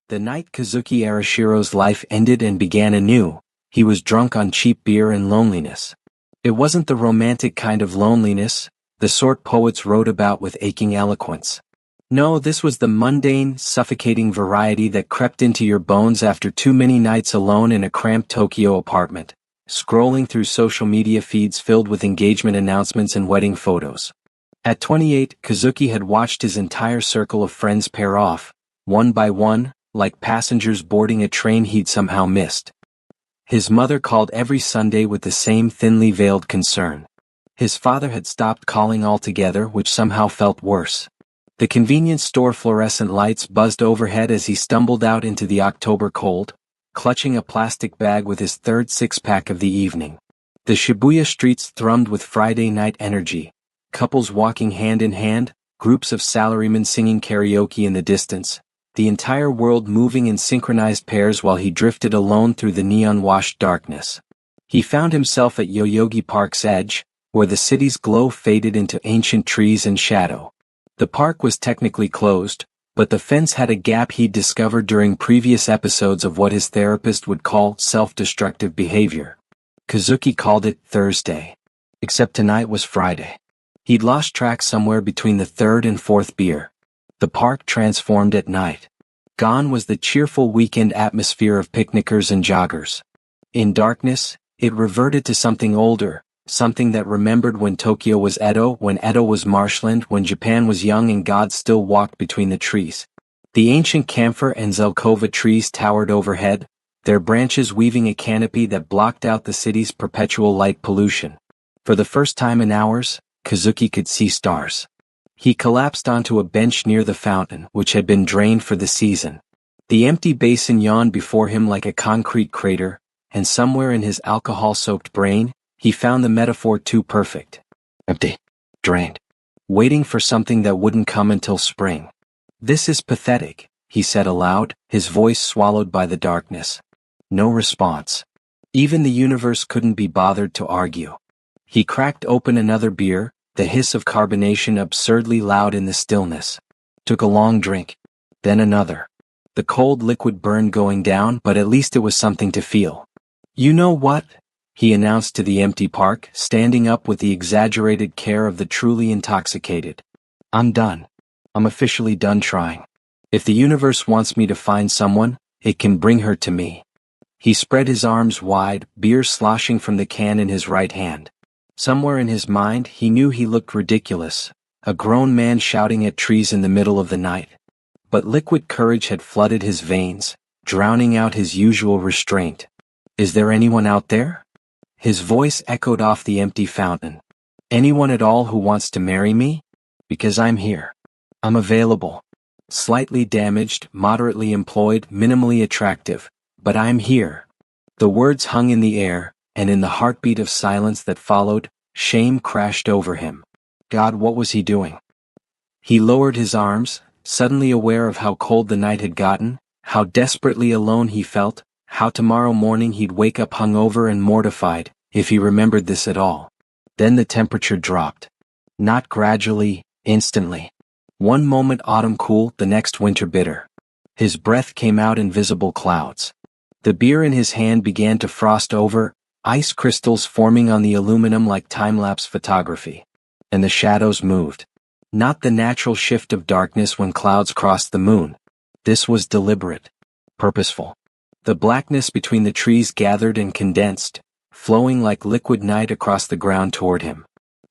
The night Kazuki Arashiro's life ended and began anew, he was drunk on cheap beer and loneliness. It wasn't the romantic kind of loneliness, the sort poets wrote about with aching eloquence. No, this was the mundane, suffocating variety that crept into your bones after too many nights alone in a cramped Tokyo apartment, scrolling through social media feeds filled with engagement announcements and wedding photos. At 28, Kazuki had watched his entire circle of friends pair off, one by one, like passengers boarding a train he'd somehow missed. His mother called every Sunday with the same thinly veiled concern. His father had stopped calling altogether, which somehow felt worse. The convenience store fluorescent lights buzzed overhead as he stumbled out into the October cold, clutching a plastic bag with his third six-pack of the evening. The Shibuya streets thrummed with Friday night energy, couples walking hand in hand, groups of salarymen singing karaoke in the distance, the entire world moving in synchronized pairs while he drifted alone through the neon-washed darkness. He found himself at Yoyogi Park's edge, where the city's glow faded into ancient trees and shadow. The park was technically closed, but the fence had a gap he'd discovered during previous episodes of what his therapist would call self-destructive behavior. Kazuki called it Thursday. Except tonight was Friday. He'd lost track somewhere between the third and fourth beer. The park transformed at night. Gone was the cheerful weekend atmosphere of picnickers and joggers. In darkness, it reverted to something older, something that remembered when Tokyo was Edo, when Edo was marshland, when Japan was young and God still walked between the trees. The ancient camphor and zelkova trees towered overhead, their branches weaving a canopy that blocked out the city's perpetual light pollution. For the first time in hours, Kazuki could see stars. He collapsed onto a bench near the fountain, which had been drained for the season. The empty basin yawned before him like a concrete crater, and somewhere in his alcohol-soaked brain, he found the metaphor too perfect. Empty. Drained. Waiting for something that wouldn't come until spring. This is pathetic, he said aloud, his voice swallowed by the darkness. No response. Even the universe couldn't be bothered to argue. He cracked open another beer, the hiss of carbonation absurdly loud in the stillness. Took a long drink. Then another. The cold liquid burned going down, but at least it was something to feel. You know what? He announced to the empty park, standing up with the exaggerated care of the truly intoxicated. I'm done. I'm officially done trying. If the universe wants me to find someone, it can bring her to me. He spread his arms wide, beer sloshing from the can in his right hand. Somewhere in his mind, he knew he looked ridiculous, a grown man shouting at trees in the middle of the night. But liquid courage had flooded his veins, drowning out his usual restraint. Is there anyone out there? His voice echoed off the empty fountain. Anyone at all who wants to marry me? Because I'm here. I'm available. Slightly damaged, moderately employed, minimally attractive, but I'm here. The words hung in the air, and in the heartbeat of silence that followed, shame crashed over him. God, what was he doing? He lowered his arms, suddenly aware of how cold the night had gotten, how desperately alone he felt, how tomorrow morning he'd wake up hungover and mortified, if he remembered this at all. Then the temperature dropped. Not gradually, instantly. One moment autumn cool, the next winter bitter. His breath came out in visible clouds. The beer in his hand began to frost over, ice crystals forming on the aluminum like time-lapse photography. And the shadows moved. Not the natural shift of darkness when clouds crossed the moon. This was deliberate. Purposeful. The blackness between the trees gathered and condensed, flowing like liquid night across the ground toward him.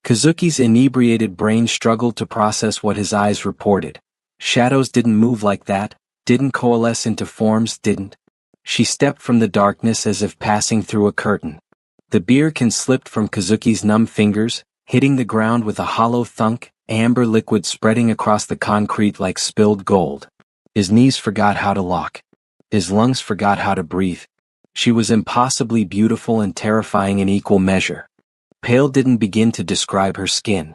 Kazuki's inebriated brain struggled to process what his eyes reported. Shadows didn't move like that, didn't coalesce into forms, didn't. She stepped from the darkness as if passing through a curtain. The beer can slipped from Kazuki's numb fingers, hitting the ground with a hollow thunk, amber liquid spreading across the concrete like spilled gold. His knees forgot how to lock. His lungs forgot how to breathe. She was impossibly beautiful and terrifying in equal measure. Pale didn't begin to describe her skin.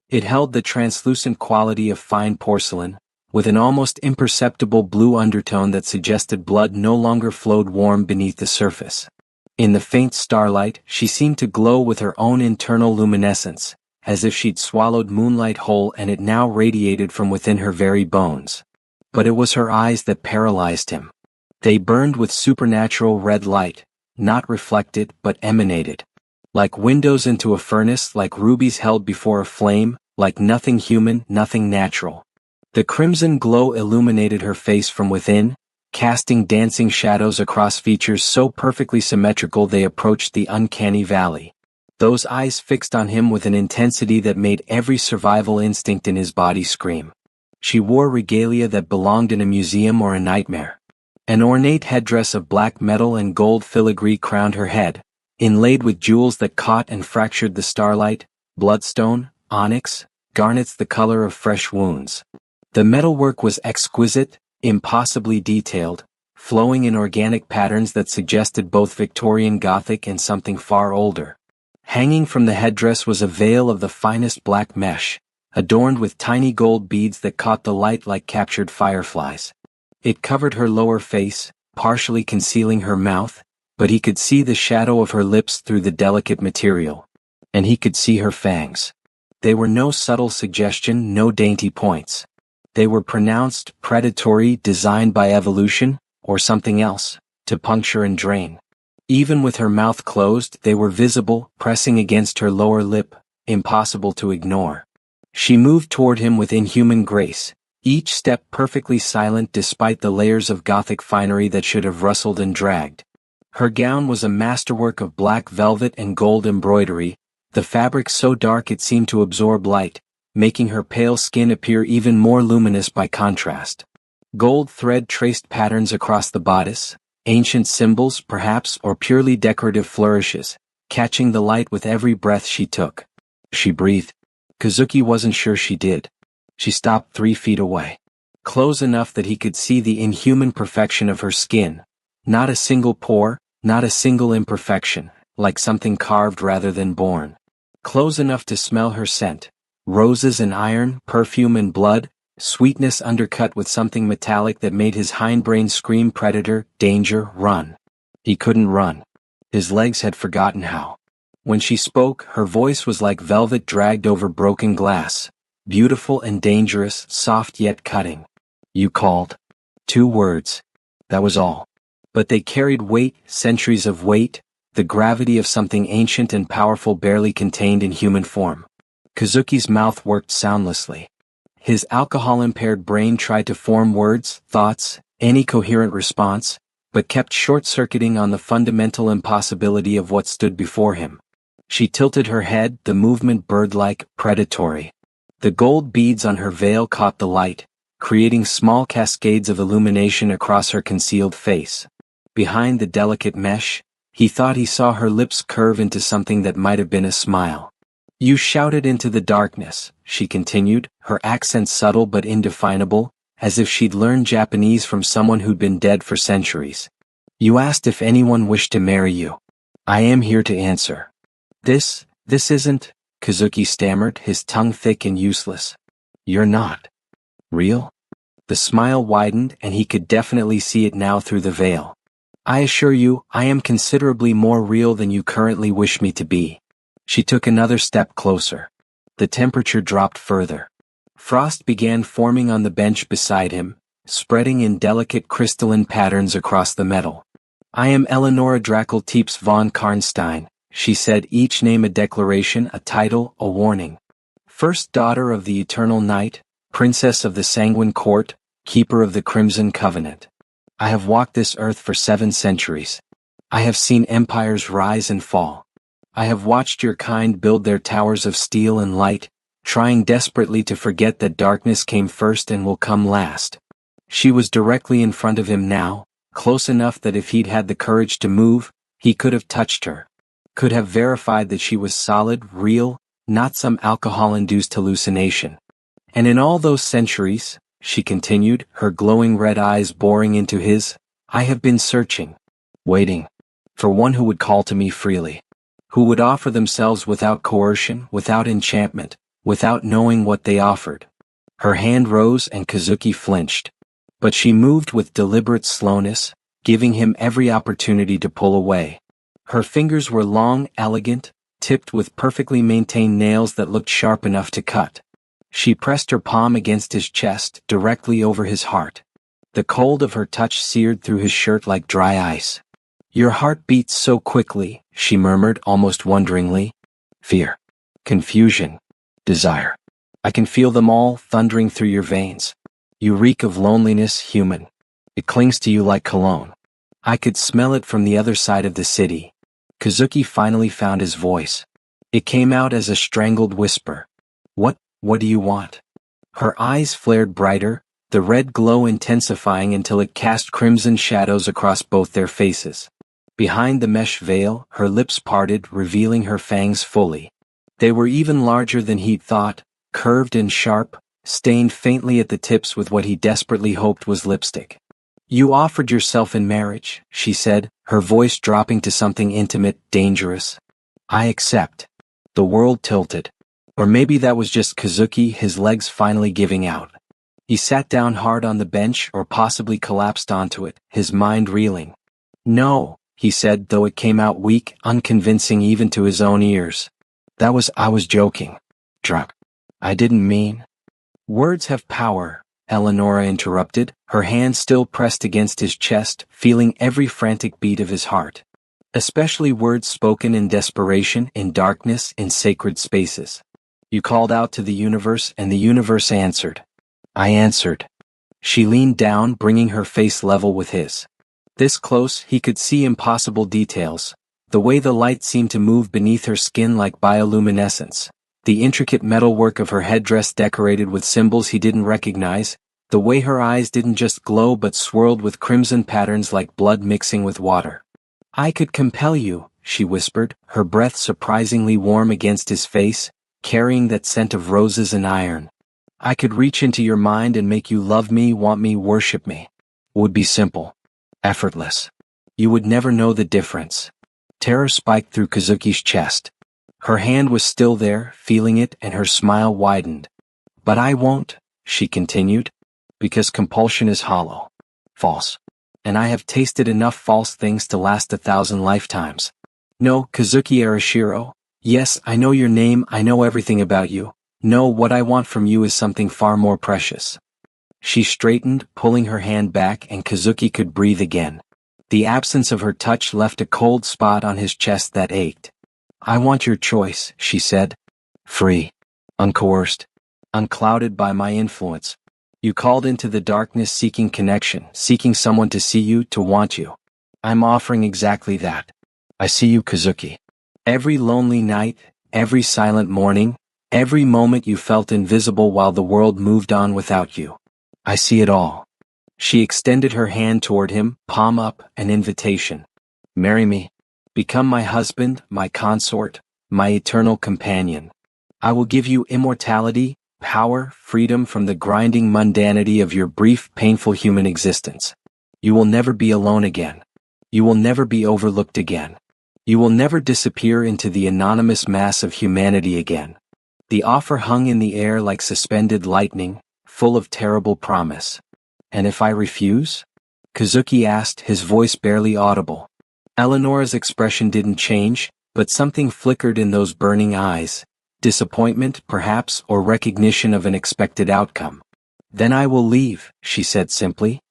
It held the translucent quality of fine porcelain, with an almost imperceptible blue undertone that suggested blood no longer flowed warm beneath the surface. In the faint starlight, she seemed to glow with her own internal luminescence, as if she'd swallowed moonlight whole and it now radiated from within her very bones. But it was her eyes that paralyzed him. They burned with supernatural red light, not reflected but emanated. Like windows into a furnace, like rubies held before a flame, like nothing human, nothing natural. The crimson glow illuminated her face from within, casting dancing shadows across features so perfectly symmetrical they approached the uncanny valley. Those eyes fixed on him with an intensity that made every survival instinct in his body scream. She wore regalia that belonged in a museum or a nightmare. An ornate headdress of black metal and gold filigree crowned her head, inlaid with jewels that caught and fractured the starlight, bloodstone, onyx, garnets the color of fresh wounds. The metalwork was exquisite, impossibly detailed, flowing in organic patterns that suggested both Victorian Gothic and something far older. Hanging from the headdress was a veil of the finest black mesh, adorned with tiny gold beads that caught the light like captured fireflies. It covered her lower face, partially concealing her mouth, but he could see the shadow of her lips through the delicate material. And he could see her fangs. They were no subtle suggestion, no dainty points. They were pronounced, predatory, designed by evolution, or something else, to puncture and drain. Even with her mouth closed, they were visible, pressing against her lower lip, impossible to ignore. She moved toward him with inhuman grace, each step perfectly silent despite the layers of Gothic finery that should have rustled and dragged. Her gown was a masterwork of black velvet and gold embroidery, the fabric so dark it seemed to absorb light, making her pale skin appear even more luminous by contrast. Gold thread traced patterns across the bodice, ancient symbols perhaps or purely decorative flourishes, catching the light with every breath she took. She breathed. Kazuki wasn't sure she did. She stopped 3 feet away. Close enough that he could see the inhuman perfection of her skin. Not a single pore, not a single imperfection, like something carved rather than born. Close enough to smell her scent. Roses and iron, perfume and blood, sweetness undercut with something metallic that made his hindbrain scream predator, danger, run. He couldn't run. His legs had forgotten how. When she spoke, her voice was like velvet dragged over broken glass. Beautiful and dangerous, soft yet cutting. You called. 2 words. That was all. But they carried weight, centuries of weight, the gravity of something ancient and powerful barely contained in human form. Kazuki's mouth worked soundlessly. His alcohol-impaired brain tried to form words, thoughts, any coherent response, but kept short-circuiting on the fundamental impossibility of what stood before him. She tilted her head, the movement bird-like, predatory. The gold beads on her veil caught the light, creating small cascades of illumination across her concealed face. Behind the delicate mesh, he thought he saw her lips curve into something that might have been a smile. You shouted into the darkness, she continued, her accent subtle but indefinable, as if she'd learned Japanese from someone who'd been dead for centuries. You asked if anyone wished to marry you. I am here to answer. This isn't, Kazuki stammered, his tongue thick and useless. You're not. Real? The smile widened and he could definitely see it now through the veil. I assure you, I am considerably more real than you currently wish me to be. She took another step closer. The temperature dropped further. Frost began forming on the bench beside him, spreading in delicate crystalline patterns across the metal. I am Eleonora Drakel-Teeps von Karnstein, she said, each name a declaration, a title, a warning. First daughter of the eternal night, princess of the sanguine court, keeper of the crimson covenant. I have walked this earth for 7 centuries. I have seen empires rise and fall. I have watched your kind build their towers of steel and light, trying desperately to forget that darkness came first and will come last. She was directly in front of him now, close enough that if he'd had the courage to move, he could have touched her. Could have verified that she was solid, real, not some alcohol-induced hallucination. And in all those centuries, she continued, her glowing red eyes boring into his, I have been searching, waiting, for one who would call to me freely, who would offer themselves without coercion, without enchantment, without knowing what they offered. Her hand rose and Kazuki flinched. But she moved with deliberate slowness, giving him every opportunity to pull away. Her fingers were long, elegant, tipped with perfectly maintained nails that looked sharp enough to cut. She pressed her palm against his chest, directly over his heart. The cold of her touch seared through his shirt like dry ice. Your heart beats so quickly, she murmured almost wonderingly. Fear, confusion, desire. I can feel them all thundering through your veins. You reek of loneliness, human. It clings to you like cologne. I could smell it from the other side of the city. Kazuki finally found his voice. It came out as a strangled whisper. What do you want? Her eyes flared brighter, the red glow intensifying until it cast crimson shadows across both their faces. Behind the mesh veil, her lips parted, revealing her fangs fully. They were even larger than he'd thought, curved and sharp, stained faintly at the tips with what he desperately hoped was lipstick. You offered yourself in marriage, she said, her voice dropping to something intimate, dangerous. I accept. The world tilted. Or maybe that was just Kazuki, his legs finally giving out. He sat down hard on the bench or possibly collapsed onto it, his mind reeling. No, he said, though it came out weak, unconvincing even to his own ears. I was joking. Drunk. I didn't mean. Words have power, Eleonora interrupted, her hand still pressed against his chest, feeling every frantic beat of his heart. Especially words spoken in desperation, in darkness, in sacred spaces. You called out to the universe and the universe answered. I answered. She leaned down, bringing her face level with his. This close, he could see impossible details. The way the light seemed to move beneath her skin like bioluminescence. The intricate metalwork of her headdress decorated with symbols he didn't recognize. The way her eyes didn't just glow but swirled with crimson patterns like blood mixing with water. I could compel you, she whispered, her breath surprisingly warm against his face, carrying that scent of roses and iron. I could reach into your mind and make you love me, want me, worship me. It would be simple. Effortless. You would never know the difference. Terror spiked through Kazuki's chest. Her hand was still there, feeling it, and her smile widened. But I won't, she continued, because compulsion is hollow. False. And I have tasted enough false things to last 1,000 lifetimes. No, Kazuki Arashiro. Yes, I know your name, I know everything about you. No, what I want from you is something far more precious. She straightened, pulling her hand back, and Kazuki could breathe again. The absence of her touch left a cold spot on his chest that ached. I want your choice, she said. Free. Uncoerced. Unclouded by my influence. You called into the darkness seeking connection, seeking someone to see you, to want you. I'm offering exactly that. I see you, Kazuki. Every lonely night, every silent morning, every moment you felt invisible while the world moved on without you. I see it all. She extended her hand toward him, palm up, an invitation. Marry me. Become my husband, my consort, my eternal companion. I will give you immortality, power, freedom from the grinding mundanity of your brief, painful human existence. You will never be alone again. You will never be overlooked again. You will never disappear into the anonymous mass of humanity again. The offer hung in the air like suspended lightning, full of terrible promise. And if I refuse? Kazuki asked, his voice barely audible. Eleonora's expression didn't change, but something flickered in those burning eyes. Disappointment, perhaps, or recognition of an expected outcome. Then I will leave, she said simply.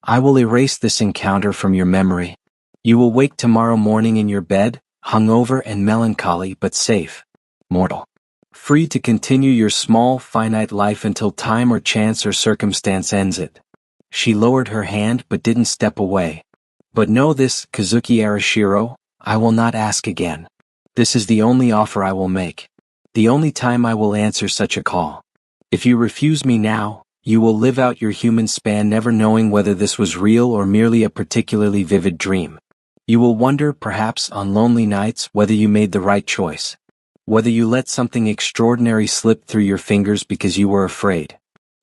I will erase this encounter from your memory. You will wake tomorrow morning in your bed, hungover and melancholy but safe. Mortal. Free to continue your small, finite life until time or chance or circumstance ends it. She lowered her hand but didn't step away. But know this, Kazuki Arashiro, I will not ask again. This is the only offer I will make. The only time I will answer such a call. If you refuse me now, you will live out your human span never knowing whether this was real or merely a particularly vivid dream. You will wonder, perhaps on lonely nights, whether you made the right choice. Whether you let something extraordinary slip through your fingers because you were afraid.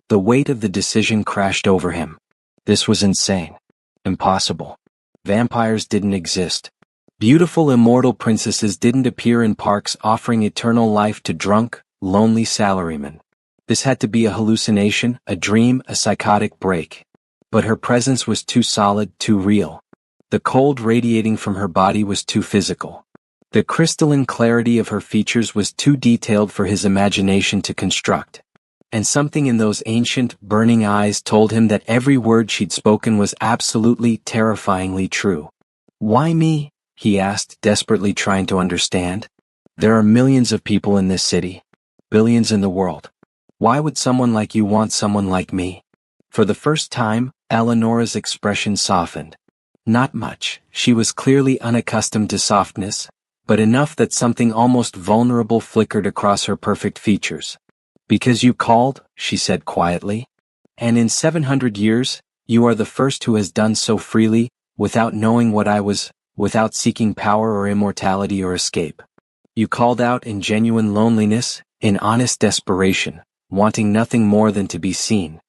The weight of the decision crashed over him. This was insane. Impossible. Vampires didn't exist. Beautiful immortal princesses didn't appear in parks offering eternal life to drunk, lonely salarymen. This had to be a hallucination, a dream, a psychotic break. But her presence was too solid, too real. The cold radiating from her body was too physical. The crystalline clarity of her features was too detailed for his imagination to construct. And something in those ancient, burning eyes told him that every word she'd spoken was absolutely, terrifyingly true. "Why me?" he asked, desperately trying to understand. "There are millions of people in this city. Billions in the world. Why would someone like you want someone like me?" For the first time, Eleonora's expression softened. Not much, she was clearly unaccustomed to softness, but enough that something almost vulnerable flickered across her perfect features. "Because you called," she said quietly. "And in 700 years, you are the first who has done so freely, without knowing what I was, without seeking power or immortality or escape. You called out in genuine loneliness, in honest desperation, wanting nothing more than to be seen,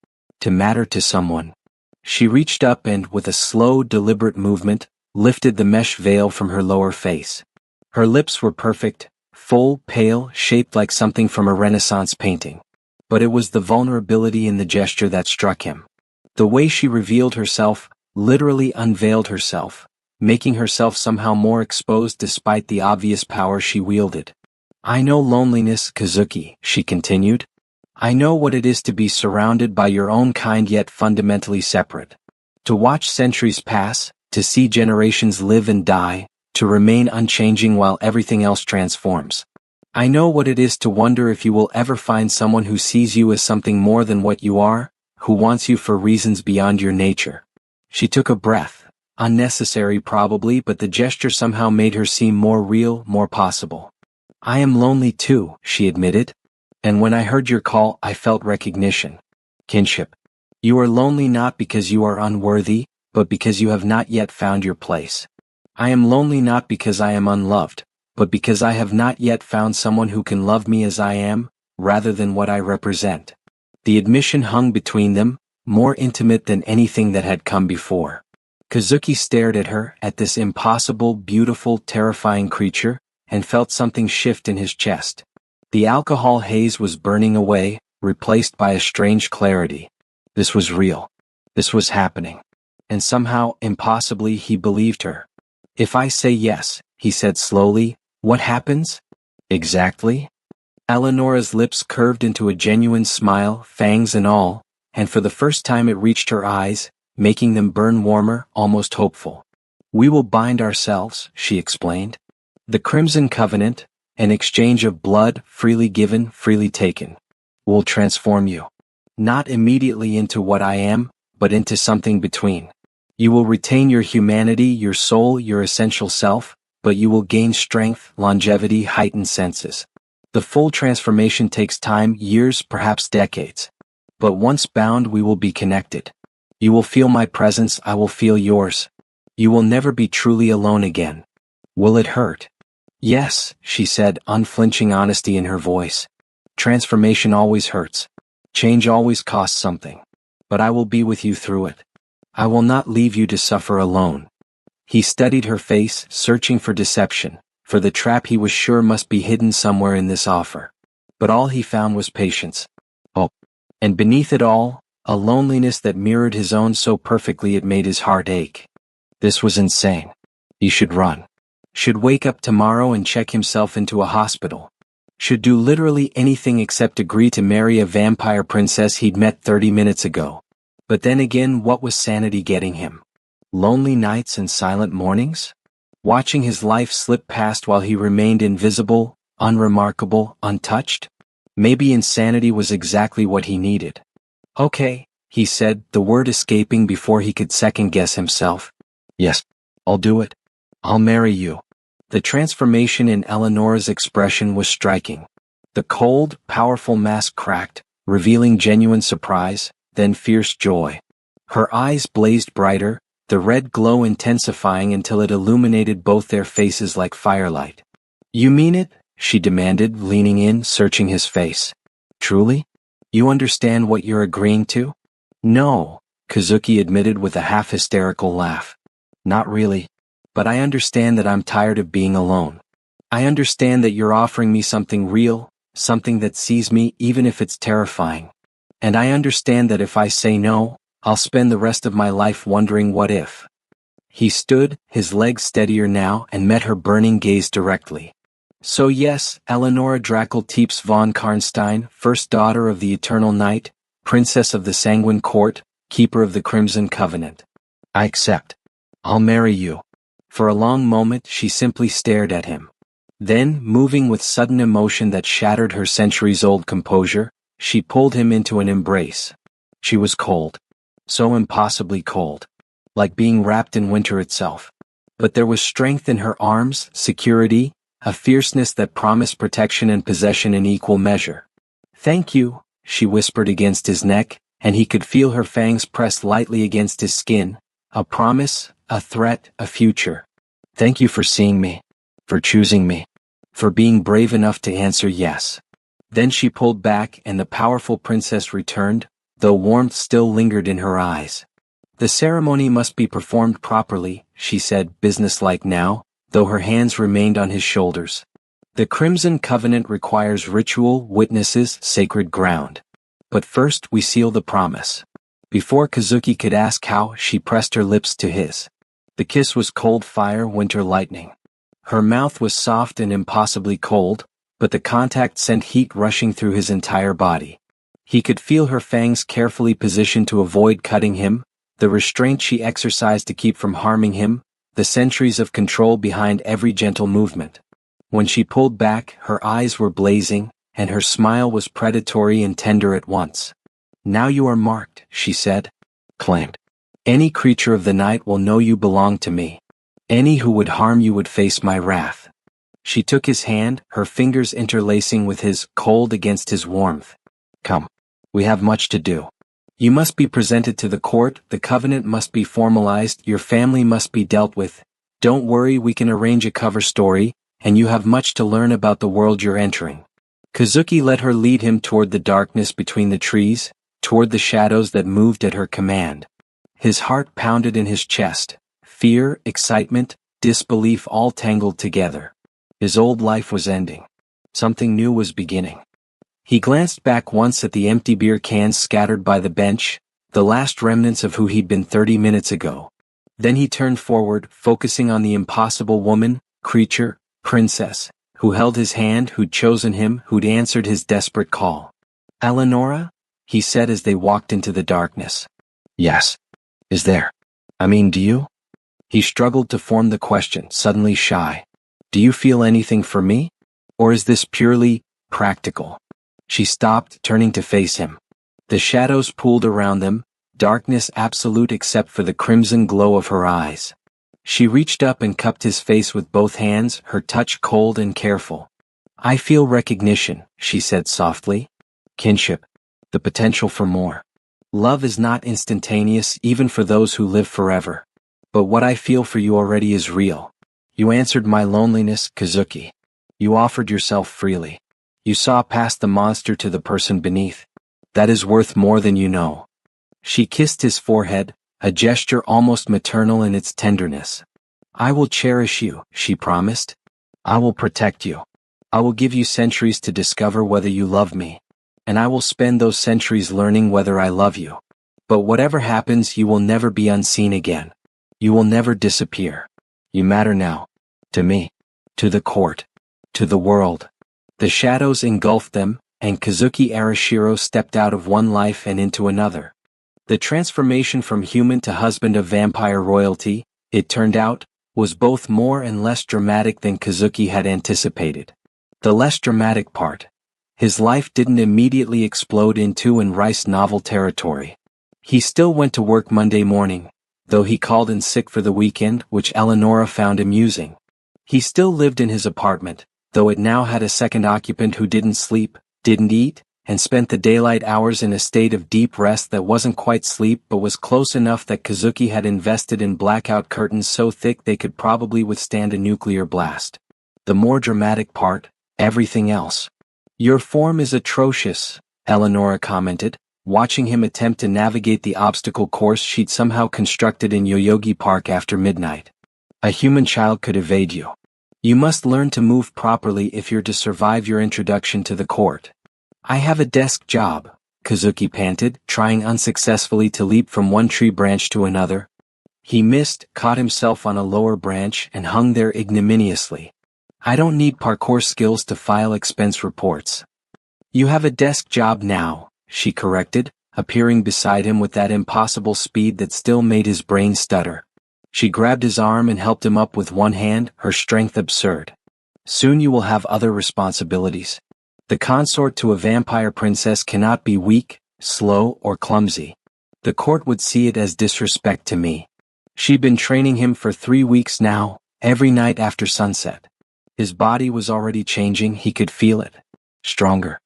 to matter to someone." She reached up and, with a slow, deliberate movement, lifted the mesh veil from her lower face. Her lips were perfect, full, pale, shaped like something from a Renaissance painting. But it was the vulnerability in the gesture that struck him. The way she revealed herself, literally unveiled herself, making herself somehow more exposed despite the obvious power she wielded. "I know loneliness, Kazuki," she continued. "I know what it is to be surrounded by your own kind yet fundamentally separate. To watch centuries pass, to see generations live and die, to remain unchanging while everything else transforms. I know what it is to wonder if you will ever find someone who sees you as something more than what you are, who wants you for reasons beyond your nature." She took a breath, unnecessary probably, but the gesture somehow made her seem more real, more possible. "I am lonely too," she admitted. "And when I heard your call, I felt recognition. Kinship. You are lonely not because you are unworthy, but because you have not yet found your place. I am lonely not because I am unloved, but because I have not yet found someone who can love me as I am, rather than what I represent." The admission hung between them, more intimate than anything that had come before. Kazuki stared at her, at this impossible, beautiful, terrifying creature, and felt something shift in his chest. The alcohol haze was burning away, replaced by a strange clarity. This was real. This was happening. And somehow, impossibly, he believed her. "If I say yes," he said slowly, "what happens?" "Exactly?" Eleonora's lips curved into a genuine smile, fangs and all, and for the first time it reached her eyes, making them burn warmer, almost hopeful. "We will bind ourselves," she explained. "The Crimson Covenant, an exchange of blood, freely given, freely taken, will transform you. Not immediately into what I am, but into something between. You will retain your humanity, your soul, your essential self, but you will gain strength, longevity, heightened senses. The full transformation takes time, years, perhaps decades. But once bound, we will be connected. You will feel my presence, I will feel yours. You will never be truly alone again. Will it hurt?" "Yes," she said, unflinching honesty in her voice. "Transformation always hurts. Change always costs something. But I will be with you through it. I will not leave you to suffer alone." He studied her face, searching for deception, for the trap he was sure must be hidden somewhere in this offer. But all he found was patience. Oh. And beneath it all, a loneliness that mirrored his own so perfectly it made his heart ache. This was insane. He should run. Should wake up tomorrow and check himself into a hospital. Should do literally anything except agree to marry a vampire princess he'd met 30 minutes ago. But then again, what was sanity getting him? Lonely nights and silent mornings? Watching his life slip past while he remained invisible, unremarkable, untouched? Maybe insanity was exactly what he needed. "Okay," he said, the word escaping before he could second-guess himself. "Yes, I'll do it. I'll marry you." The transformation in Eleonora's expression was striking. The cold, powerful mask cracked, revealing genuine surprise, then fierce joy. Her eyes blazed brighter, the red glow intensifying until it illuminated both their faces like firelight. "You mean it?" she demanded, leaning in, searching his face. "Truly? You understand what you're agreeing to?" "No," Kazuki admitted with a half-hysterical laugh. "Not really. But I understand that I'm tired of being alone. I understand that you're offering me something real, something that sees me even if it's terrifying. And I understand that if I say no, I'll spend the rest of my life wondering what if." He stood, his legs steadier now, and met her burning gaze directly. So yes, Eleonora Drakel Teeps von Karnstein, first daughter of the Eternal Night, princess of the Sanguine Court, keeper of the Crimson Covenant. I accept. I'll marry you. For a long moment she simply stared at him. Then, moving with sudden emotion that shattered her centuries-old composure, she pulled him into an embrace. She was cold. So impossibly cold. Like being wrapped in winter itself. But there was strength in her arms, security, a fierceness that promised protection and possession in equal measure. Thank you, she whispered against his neck, and he could feel her fangs press lightly against his skin. A promise, a threat, a future. Thank you for seeing me. For choosing me. For being brave enough to answer yes. Then she pulled back and the powerful princess returned, though warmth still lingered in her eyes. The ceremony must be performed properly, she said, businesslike now, though her hands remained on his shoulders. The Crimson Covenant requires ritual, witnesses, sacred ground. But first we seal the promise. Before Kazuki could ask how, she pressed her lips to his. The kiss was cold fire, winter lightning. Her mouth was soft and impossibly cold, but the contact sent heat rushing through his entire body. He could feel her fangs carefully positioned to avoid cutting him, the restraint she exercised to keep from harming him, the centuries of control behind every gentle movement. When she pulled back, her eyes were blazing, and her smile was predatory and tender at once. Now you are marked, she said. Claimed. Any creature of the night will know you belong to me. Any who would harm you would face my wrath. She took his hand, her fingers interlacing with his, cold against his warmth. Come. We have much to do. You must be presented to the court, the covenant must be formalized, your family must be dealt with. Don't worry, we can arrange a cover story, and you have much to learn about the world you're entering. Kazuki let her lead him toward the darkness between the trees, toward the shadows that moved at her command. His heart pounded in his chest, fear, excitement, disbelief all tangled together. His old life was ending. Something new was beginning. He glanced back once at the empty beer cans scattered by the bench, the last remnants of who he'd been 30 minutes ago. Then he turned forward, focusing on the impossible woman, creature, princess, who held his hand, who'd chosen him, who'd answered his desperate call. Eleonora? He said as they walked into the darkness. Yes. Is there? Do you? He struggled to form the question, suddenly shy. Do you feel anything for me? Or is this purely practical? She stopped, turning to face him. The shadows pooled around them, darkness absolute except for the crimson glow of her eyes. She reached up and cupped his face with both hands, her touch cold and careful. I feel recognition, she said softly. Kinship. The potential for more. Love is not instantaneous even for those who live forever. But what I feel for you already is real. You answered my loneliness, Kazuki. You offered yourself freely. You saw past the monster to the person beneath. That is worth more than you know. She kissed his forehead, a gesture almost maternal in its tenderness. I will cherish you, she promised. I will protect you. I will give you centuries to discover whether you love me. And I will spend those centuries learning whether I love you. But whatever happens, you will never be unseen again. You will never disappear. You matter now. To me. To the court. To the world. The shadows engulfed them, and Kazuki Arashiro stepped out of one life and into another. The transformation from human to husband of vampire royalty, it turned out, was both more and less dramatic than Kazuki had anticipated. The less dramatic part. His life didn't immediately explode into and Rice novel territory. He still went to work Monday morning, though he called in sick for the weekend, which Eleonora found amusing. He still lived in his apartment, though it now had a second occupant who didn't sleep, didn't eat, and spent the daylight hours in a state of deep rest that wasn't quite sleep but was close enough that Kazuki had invested in blackout curtains so thick they could probably withstand a nuclear blast. The more dramatic part, everything else. Your form is atrocious, Eleonora commented, watching him attempt to navigate the obstacle course she'd somehow constructed in Yoyogi Park after midnight. A human child could evade you. You must learn to move properly if you're to survive your introduction to the court. I have a desk job, Kazuki panted, trying unsuccessfully to leap from one tree branch to another. He missed, caught himself on a lower branch, and hung there ignominiously. I don't need parkour skills to file expense reports. You have a desk job now, she corrected, appearing beside him with that impossible speed that still made his brain stutter. She grabbed his arm and helped him up with one hand, her strength absurd. Soon you will have other responsibilities. The consort to a vampire princess cannot be weak, slow, or clumsy. The court would see it as disrespect to me. She'd been training him for 3 weeks now, every night after sunset. His body was already changing, he could feel it. Stronger.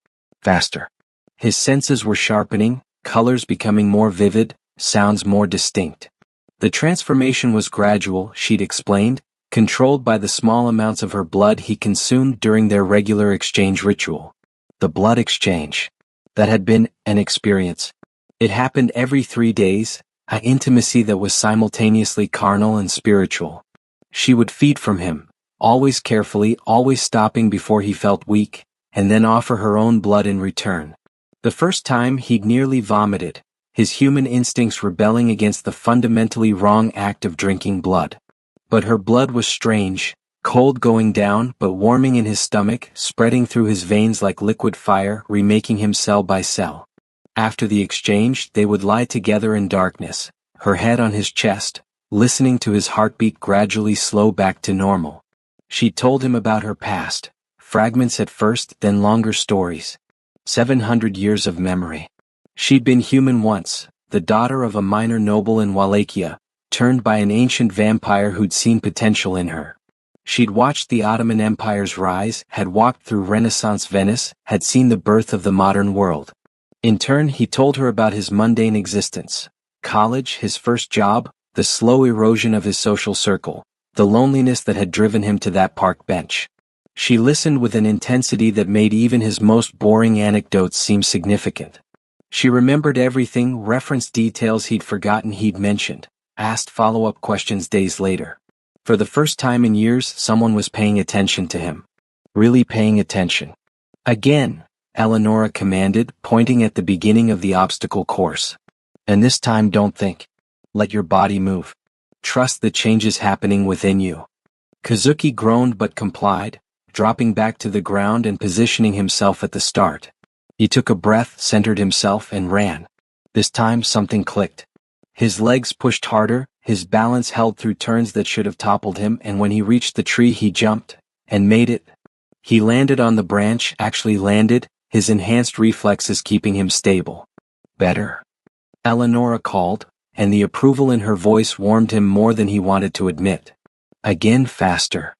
Faster. His senses were sharpening, colors becoming more vivid, sounds more distinct. The transformation was gradual, she'd explained, controlled by the small amounts of her blood he consumed during their regular exchange ritual. The blood exchange. That had been an experience. It happened every 3 days, an intimacy that was simultaneously carnal and spiritual. She would feed from him, always carefully, always stopping before he felt weak, and then offer her own blood in return. The first time he'd nearly vomited, his human instincts rebelling against the fundamentally wrong act of drinking blood. But her blood was strange, cold going down but warming in his stomach, spreading through his veins like liquid fire, remaking him cell by cell. After the exchange, they would lie together in darkness, her head on his chest, listening to his heartbeat gradually slow back to normal. She told him about her past, fragments at first, then longer stories. 700 years of memory. She'd been human once, the daughter of a minor noble in Wallachia, turned by an ancient vampire who'd seen potential in her. She'd watched the Ottoman Empire's rise, had walked through Renaissance Venice, had seen the birth of the modern world. In turn, he told her about his mundane existence, college, his first job, the slow erosion of his social circle, the loneliness that had driven him to that park bench. She listened with an intensity that made even his most boring anecdotes seem significant. She remembered everything, referenced details he'd forgotten he'd mentioned, asked follow-up questions days later. For the first time in years, someone was paying attention to him. Really paying attention. Again, Eleonora commanded, pointing at the beginning of the obstacle course. And this time don't think. Let your body move. Trust the changes happening within you. Kazuki groaned but complied, dropping back to the ground and positioning himself at the start. He took a breath, centered himself, and ran. This time something clicked. His legs pushed harder, his balance held through turns that should have toppled him, and when he reached the tree he jumped, and made it. He landed on the branch, actually landed, his enhanced reflexes keeping him stable. Better. Eleonora called, and the approval in her voice warmed him more than he wanted to admit. Again faster.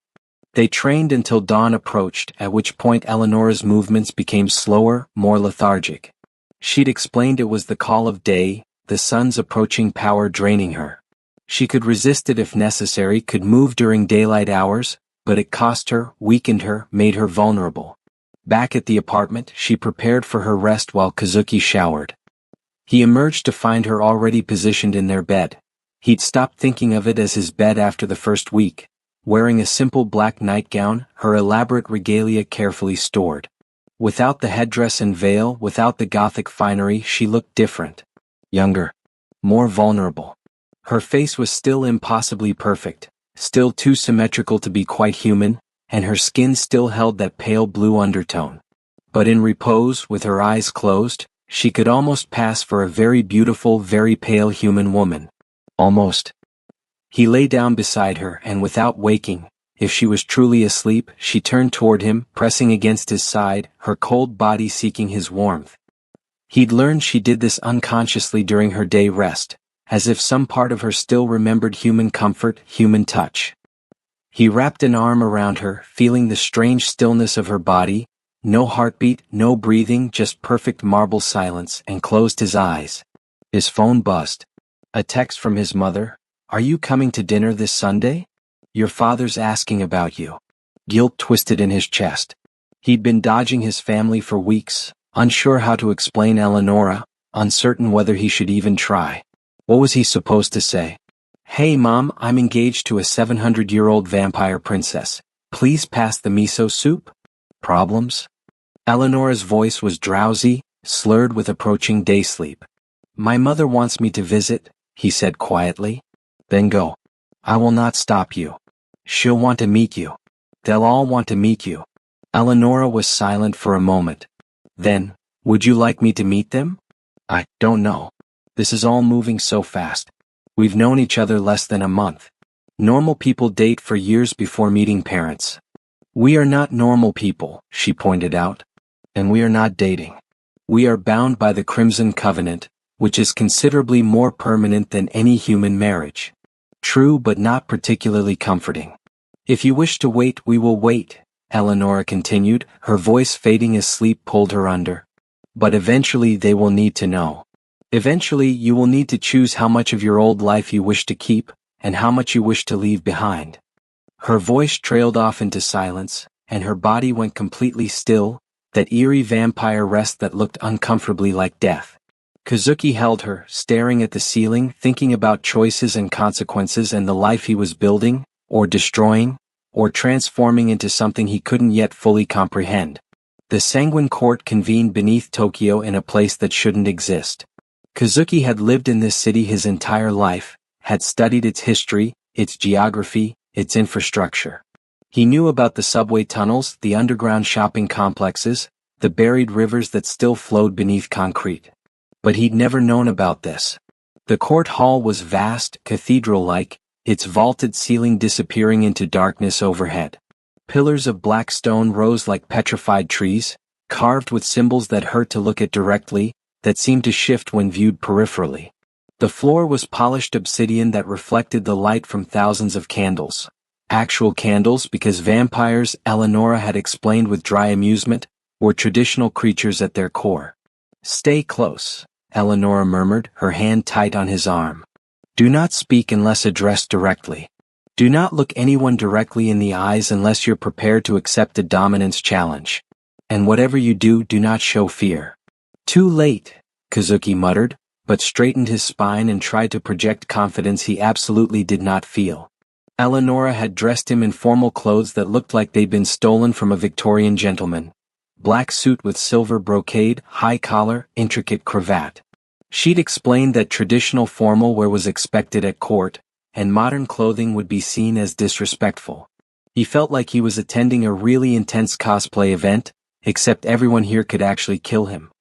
They trained until dawn approached, at which point Eleonora's movements became slower, more lethargic. She'd explained it was the call of day, the sun's approaching power draining her. She could resist it if necessary, could move during daylight hours, but it cost her, weakened her, made her vulnerable. Back at the apartment, she prepared for her rest while Kazuki showered. He emerged to find her already positioned in their bed. He'd stopped thinking of it as his bed after the first week. Wearing a simple black nightgown, her elaborate regalia carefully stored. Without the headdress and veil, without the Gothic finery, she looked different. Younger. More vulnerable. Her face was still impossibly perfect, still too symmetrical to be quite human, and her skin still held that pale blue undertone. But in repose, with her eyes closed, she could almost pass for a very beautiful, very pale human woman. Almost. He lay down beside her, and without waking, if she was truly asleep, she turned toward him, pressing against his side, her cold body seeking his warmth. He'd learned she did this unconsciously during her day rest, as if some part of her still remembered human comfort, human touch. He wrapped an arm around her, feeling the strange stillness of her body, no heartbeat, no breathing, just perfect marble silence, and closed his eyes. His phone buzzed. A text from his mother. Are you coming to dinner this Sunday? Your father's asking about you. Guilt twisted in his chest. He'd been dodging his family for weeks, unsure how to explain Eleonora, uncertain whether he should even try. What was he supposed to say? Hey Mom, I'm engaged to a 700-year-old vampire princess. Please pass the miso soup? Problems? Eleonora's voice was drowsy, slurred with approaching day sleep. My mother wants me to visit, he said quietly. Then go. I will not stop you. She'll want to meet you. They'll all want to meet you. Eleonora was silent for a moment. Then, would you like me to meet them? I don't know. This is all moving so fast. We've known each other less than a month. Normal people date for years before meeting parents. We are not normal people, she pointed out. And we are not dating. We are bound by the Crimson Covenant, which is considerably more permanent than any human marriage. True but not particularly comforting. If you wish to wait, we will wait, Eleonora continued, her voice fading as sleep pulled her under. But eventually they will need to know. Eventually you will need to choose how much of your old life you wish to keep, and how much you wish to leave behind. Her voice trailed off into silence, and her body went completely still, that eerie vampire rest that looked uncomfortably like death. Kazuki held her, staring at the ceiling, thinking about choices and consequences and the life he was building, or destroying, or transforming into something he couldn't yet fully comprehend. The Sanguine Court convened beneath Tokyo in a place that shouldn't exist. Kazuki had lived in this city his entire life, had studied its history, its geography, its infrastructure. He knew about the subway tunnels, the underground shopping complexes, the buried rivers that still flowed beneath concrete. But he'd never known about this. The court hall was vast, cathedral-like, its vaulted ceiling disappearing into darkness overhead. Pillars of black stone rose like petrified trees, carved with symbols that hurt to look at directly, that seemed to shift when viewed peripherally. The floor was polished obsidian that reflected the light from thousands of candles. Actual candles, because vampires, Eleonora had explained with dry amusement, were traditional creatures at their core. Stay close, Eleonora murmured, her hand tight on his arm. Do not speak unless addressed directly. Do not look anyone directly in the eyes unless you're prepared to accept a dominance challenge. And whatever you do, do not show fear. Too late, Kazuki muttered, but straightened his spine and tried to project confidence he absolutely did not feel. Eleonora had dressed him in formal clothes that looked like they'd been stolen from a Victorian gentleman. Black suit with silver brocade, high collar, intricate cravat. She'd explained that traditional formal wear was expected at court, and modern clothing would be seen as disrespectful. He felt like he was attending a really intense cosplay event, except everyone here could actually kill him.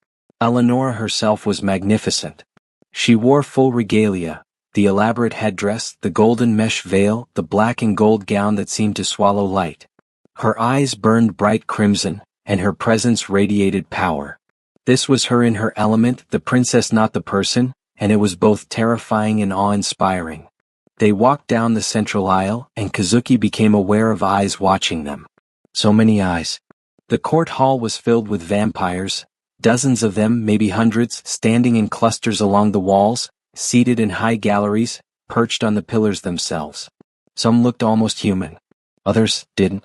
Eleonora herself was magnificent. She wore full regalia, the elaborate headdress, the golden mesh veil, the black and gold gown that seemed to swallow light. Her eyes burned bright crimson, and her presence radiated power. This was her in her element, the princess not the person, and it was both terrifying and awe-inspiring. They walked down the central aisle, and Kazuki became aware of eyes watching them. So many eyes. The court hall was filled with vampires, dozens of them, maybe hundreds, standing in clusters along the walls, seated in high galleries, perched on the pillars themselves. Some looked almost human. Others didn't.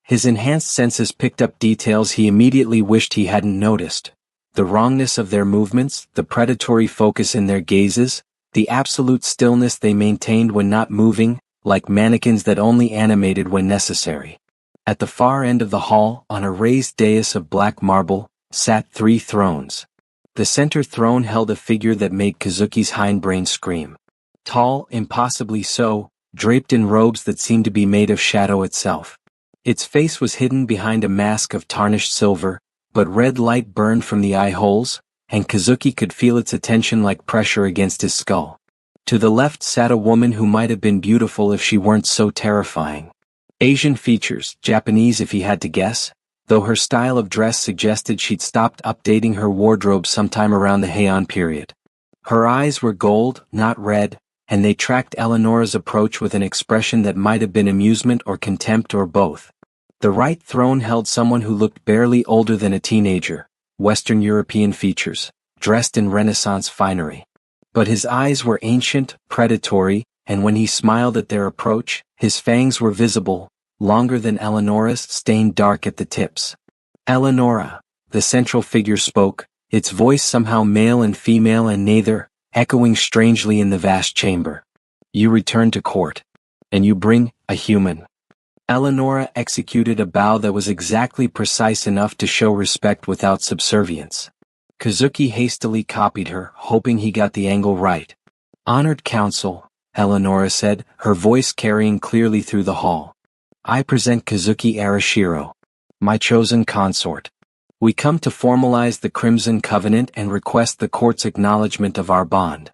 His enhanced senses picked up details he immediately wished he hadn't noticed. The wrongness of their movements, the predatory focus in their gazes, the absolute stillness they maintained when not moving, like mannequins that only animated when necessary. At the far end of the hall, on a raised dais of black marble, sat 3 thrones. The center throne held a figure that made Kazuki's hindbrain scream. Tall, impossibly so, draped in robes that seemed to be made of shadow itself. Its face was hidden behind a mask of tarnished silver, but red light burned from the eye holes, and Kazuki could feel its attention like pressure against his skull. To the left sat a woman who might have been beautiful if she weren't so terrifying. Asian features, Japanese if he had to guess, though her style of dress suggested she'd stopped updating her wardrobe sometime around the Heian period. Her eyes were gold, not red, and they tracked Eleonora's approach with an expression that might have been amusement or contempt or both. The right throne held someone who looked barely older than a teenager, Western European features, dressed in Renaissance finery. But his eyes were ancient, predatory, and when he smiled at their approach, his fangs were visible, longer than Eleonora's, stained dark at the tips. Eleonora, the central figure spoke, its voice somehow male and female and neither, echoing strangely in the vast chamber. You return to court. And you bring a human. Eleonora executed a bow that was exactly precise enough to show respect without subservience. Kazuki hastily copied her, hoping he got the angle right. Honored counsel, Eleonora said, her voice carrying clearly through the hall. I present Kazuki Arashiro, my chosen consort. We come to formalize the Crimson Covenant and request the court's acknowledgement of our bond.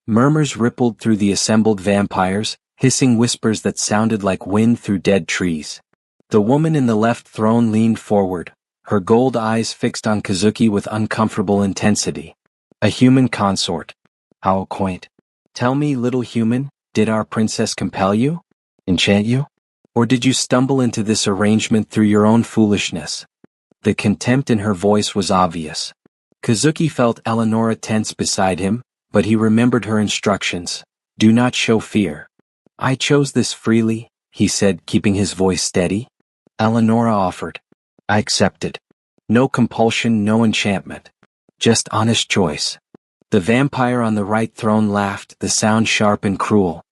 Murmurs rippled through the assembled vampires, hissing whispers that sounded like wind through dead trees. The woman in the left throne leaned forward, her gold eyes fixed on Kazuki with uncomfortable intensity. A human consort. How quaint. Tell me, little human, did our princess compel you? Enchant you? Or did you stumble into this arrangement through your own foolishness? The contempt in her voice was obvious. Kazuki felt Eleonora tense beside him, but he remembered her instructions. Do not show fear. I chose this freely, he said, keeping his voice steady. Eleonora offered. I accepted. No compulsion, no enchantment. Just honest choice. The vampire on the right throne laughed, the sound sharp and cruel.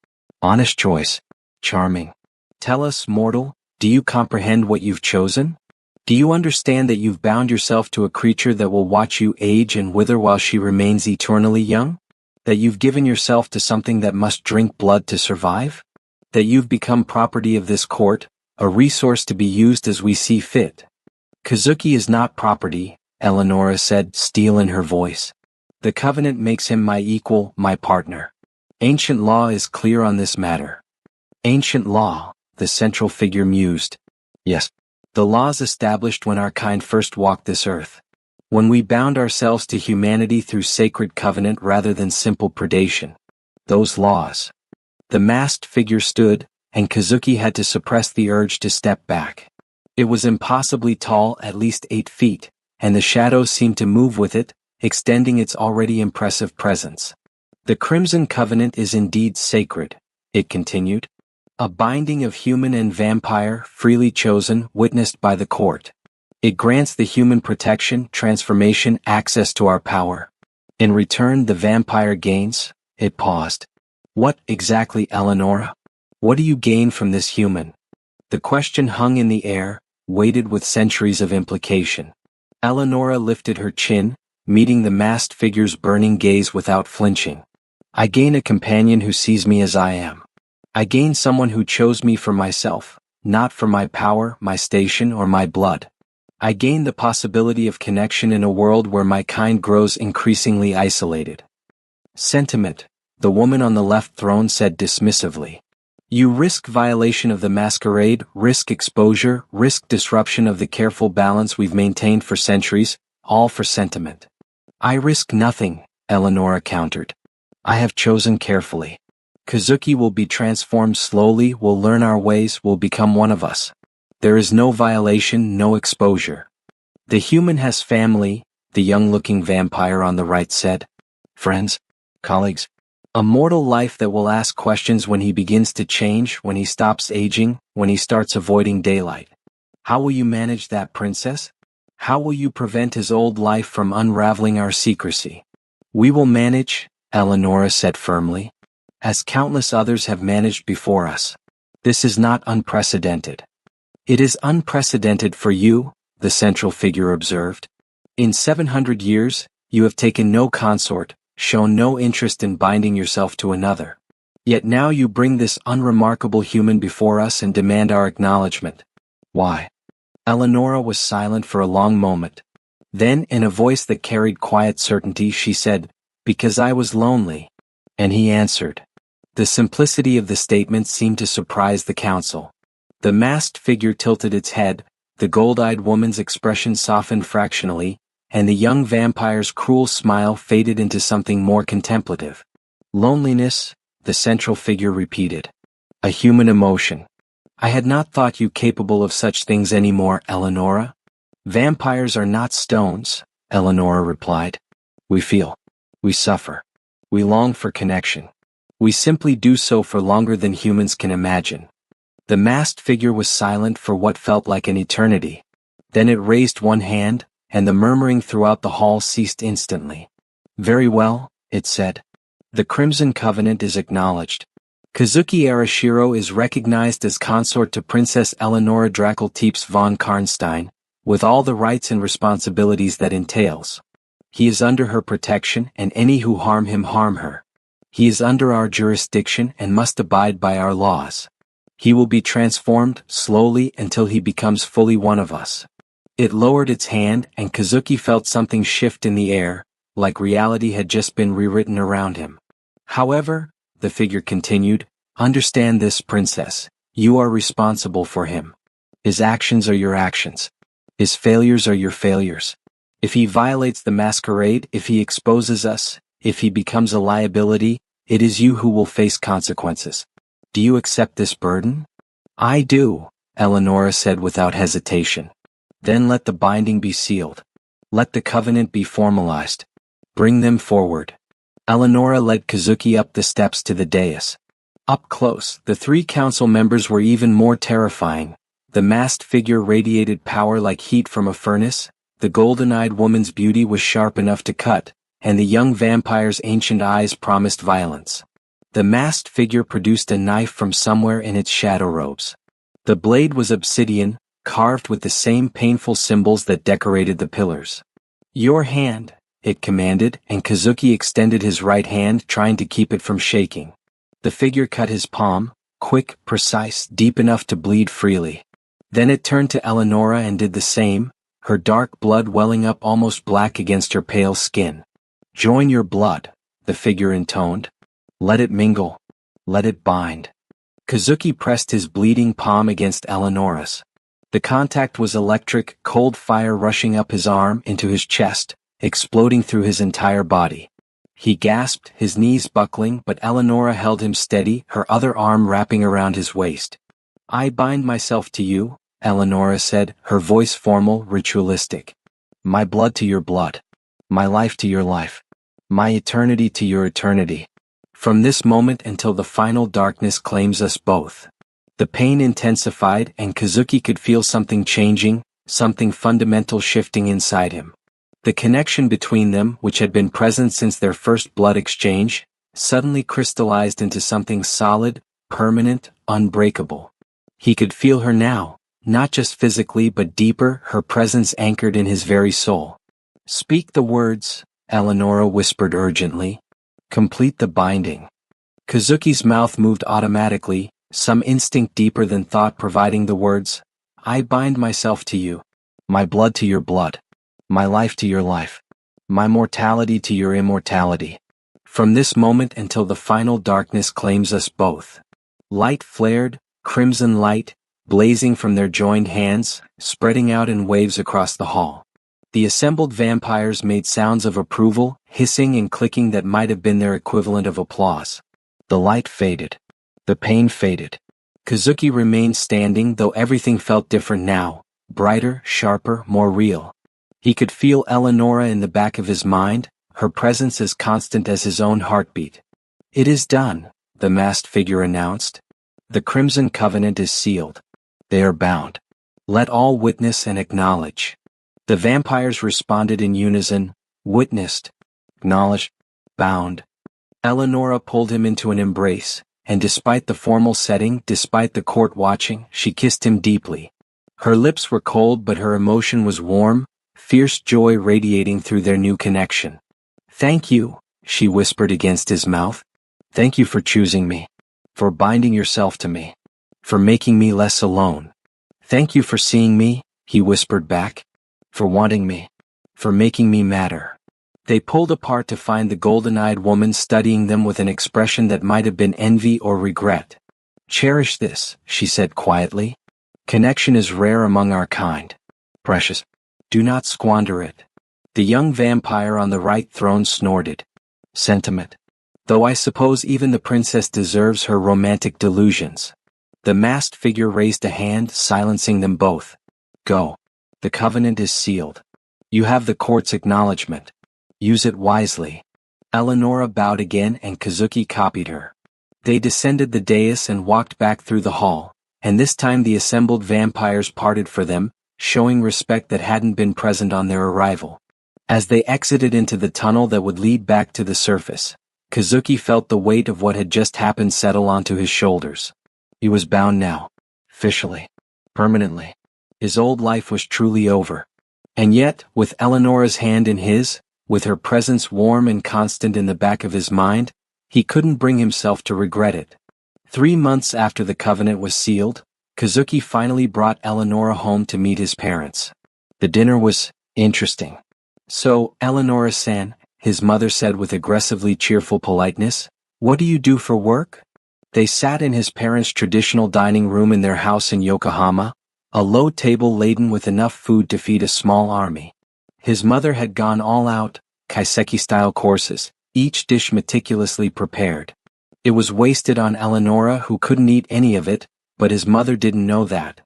Honest choice. Charming. Tell us, mortal, do you comprehend what you've chosen? Do you understand that you've bound yourself to a creature that will watch you age and wither while she remains eternally young? That you've given yourself to something that must drink blood to survive? That you've become property of this court, a resource to be used as we see fit? Kazuki is not property, Eleonora said, steel in her voice. The covenant makes him my equal, my partner. Ancient law is clear on this matter. Ancient law, the central figure mused. Yes. The laws established when our kind first walked this earth. When we bound ourselves to humanity through sacred covenant rather than simple predation. Those laws. The masked figure stood, and Kazuki had to suppress the urge to step back. It was impossibly tall, at least 8 feet, and the shadows seemed to move with it, extending its already impressive presence. The Crimson Covenant is indeed sacred, it continued. A binding of human and vampire, freely chosen, witnessed by the court. It grants the human protection, transformation, access to our power. In return, the vampire gains. It paused. What exactly, Eleonora? What do you gain from this human? The question hung in the air, weighted with centuries of implication. Eleonora lifted her chin, meeting the masked figure's burning gaze without flinching. I gain a companion who sees me as I am. I gain someone who chose me for myself, not for my power, my station, or my blood. I gain the possibility of connection in a world where my kind grows increasingly isolated. Sentiment, the woman on the left throne said dismissively. You risk violation of the masquerade, risk exposure, risk disruption of the careful balance we've maintained for centuries, all for sentiment. I risk nothing, Eleonora countered. I have chosen carefully. Kazuki will be transformed slowly, will learn our ways, will become one of us. There is no violation, no exposure. The human has family, the young-looking vampire on the right said. Friends, colleagues, a mortal life that will ask questions when he begins to change, when he stops aging, when he starts avoiding daylight. How will you manage that, princess? How will you prevent his old life from unraveling our secrecy? We will manage, Eleonora said firmly. As countless others have managed before us. This is not unprecedented. It is unprecedented for you, the central figure observed. In 700 years, you have taken no consort, shown no interest in binding yourself to another. Yet now you bring this unremarkable human before us and demand our acknowledgement. Why? Eleonora was silent for a long moment. Then, in a voice that carried quiet certainty, she said, Because I was lonely. And he answered. The simplicity of the statement seemed to surprise the council. The masked figure tilted its head, the gold-eyed woman's expression softened fractionally, and the young vampire's cruel smile faded into something more contemplative. Loneliness, the central figure repeated. A human emotion. I had not thought you capable of such things anymore, Eleonora. Vampires are not stones, Eleonora replied. We feel. We suffer. We long for connection. We simply do so for longer than humans can imagine. The masked figure was silent for what felt like an eternity. Then it raised one hand, and the murmuring throughout the hall ceased instantly. Very well, it said. The Crimson Covenant is acknowledged. Kazuki Arashiro is recognized as consort to Princess Eleonora Drakelteeps von Karnstein, with all the rights and responsibilities that entails. He is under her protection, and any who harm him harm her. He is under our jurisdiction and must abide by our laws. He will be transformed, slowly, until he becomes fully one of us. It lowered its hand, and Kazuki felt something shift in the air, like reality had just been rewritten around him. However, the figure continued, understand this, princess. You are responsible for him. His actions are your actions. His failures are your failures. If he violates the masquerade, if he exposes us, if he becomes a liability, it is you who will face consequences. Do you accept this burden? I do, Eleonora said without hesitation. Then let the binding be sealed. Let the covenant be formalized. Bring them forward. Eleonora led Kazuki up the steps to the dais. Up close, the three council members were even more terrifying. The masked figure radiated power like heat from a furnace, the golden-eyed woman's beauty was sharp enough to cut, and the young vampire's ancient eyes promised violence. The masked figure produced a knife from somewhere in its shadow robes. The blade was obsidian, carved with the same painful symbols that decorated the pillars. Your hand, it commanded, and Kazuki extended his right hand, trying to keep it from shaking. The figure cut his palm, quick, precise, deep enough to bleed freely. Then it turned to Eleonora and did the same, her dark blood welling up almost black against her pale skin. Join your blood, the figure intoned. Let it mingle. Let it bind. Kazuki pressed his bleeding palm against Eleonora's. The contact was electric, cold fire rushing up his arm into his chest, exploding through his entire body. He gasped, his knees buckling, but Eleonora held him steady, her other arm wrapping around his waist. I bind myself to you, Eleonora said, her voice formal, ritualistic. My blood to your blood. My life to your life. My eternity to your eternity. From this moment until the final darkness claims us both. The pain intensified, and Kazuki could feel something changing, something fundamental shifting inside him. The connection between them, which had been present since their first blood exchange, suddenly crystallized into something solid, permanent, unbreakable. He could feel her now, not just physically but deeper, her presence anchored in his very soul. Speak the words, Eleonora whispered urgently. Complete the binding. Kazuki's mouth moved automatically, some instinct deeper than thought providing the words, I bind myself to you. My blood to your blood. My life to your life. My mortality to your immortality. From this moment until the final darkness claims us both. Light flared, crimson light, blazing from their joined hands, spreading out in waves across the hall. The assembled vampires made sounds of approval, hissing and clicking that might have been their equivalent of applause. The light faded. The pain faded. Kazuki remained standing, though everything felt different now, brighter, sharper, more real. He could feel Eleonora in the back of his mind, her presence as constant as his own heartbeat. It is done, the masked figure announced. The Crimson Covenant is sealed. They are bound. Let all witness and acknowledge. The vampires responded in unison, witnessed, acknowledged, bound. Eleonora pulled him into an embrace, and despite the formal setting, despite the court watching, she kissed him deeply. Her lips were cold but her emotion was warm, fierce joy radiating through their new connection. Thank you, she whispered against his mouth. Thank you for choosing me. For binding yourself to me. For making me less alone. Thank you for seeing me, he whispered back. For wanting me. For making me matter. They pulled apart to find the golden-eyed woman studying them with an expression that might have been envy or regret. Cherish this, she said quietly. Connection is rare among our kind. Precious. Do not squander it. The young vampire on the right throne snorted. Sentiment. Though I suppose even the princess deserves her romantic delusions. The masked figure raised a hand, silencing them both. Go. The covenant is sealed. You have the court's acknowledgement. Use it wisely. Eleonora bowed again and Kazuki copied her. They descended the dais and walked back through the hall, and this time the assembled vampires parted for them, showing respect that hadn't been present on their arrival. As they exited into the tunnel that would lead back to the surface, Kazuki felt the weight of what had just happened settle onto his shoulders. He was bound now. Officially. Permanently. His old life was truly over. And yet, with Eleonora's hand in his, with her presence warm and constant in the back of his mind, he couldn't bring himself to regret it. 3 months after the covenant was sealed, Kazuki finally brought Eleonora home to meet his parents. The dinner was interesting. "So, Eleonora-san," his mother said with aggressively cheerful politeness, "what do you do for work?" They sat in his parents' traditional dining room in their house in Yokohama, a low table laden with enough food to feed a small army. His mother had gone all out, kaiseki-style courses, each dish meticulously prepared. It was wasted on Eleonora, who couldn't eat any of it, but his mother didn't know that.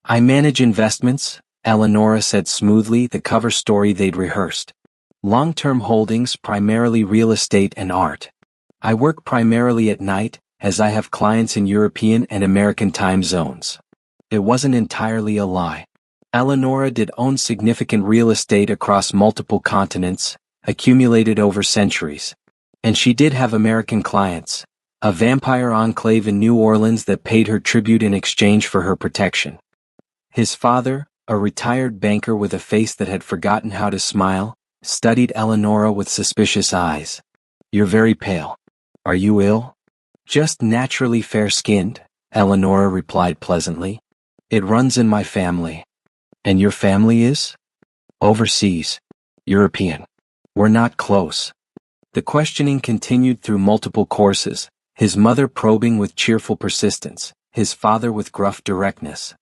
"I manage investments," Eleonora said smoothly, the cover story they'd rehearsed. "Long-term holdings, primarily real estate and art. I work primarily at night, as I have clients in European and American time zones." It wasn't entirely a lie. Eleonora did own significant real estate across multiple continents, accumulated over centuries. And she did have American clients, a vampire enclave in New Orleans that paid her tribute in exchange for her protection. His father, a retired banker with a face that had forgotten how to smile, studied Eleonora with suspicious eyes. "You're very pale. Are you ill?" "Just naturally fair-skinned," Eleonora replied pleasantly. "It runs in my family." "And your family is?" "Overseas. European. We're not close." The questioning continued through multiple courses, his mother probing with cheerful persistence, his father with gruff directness.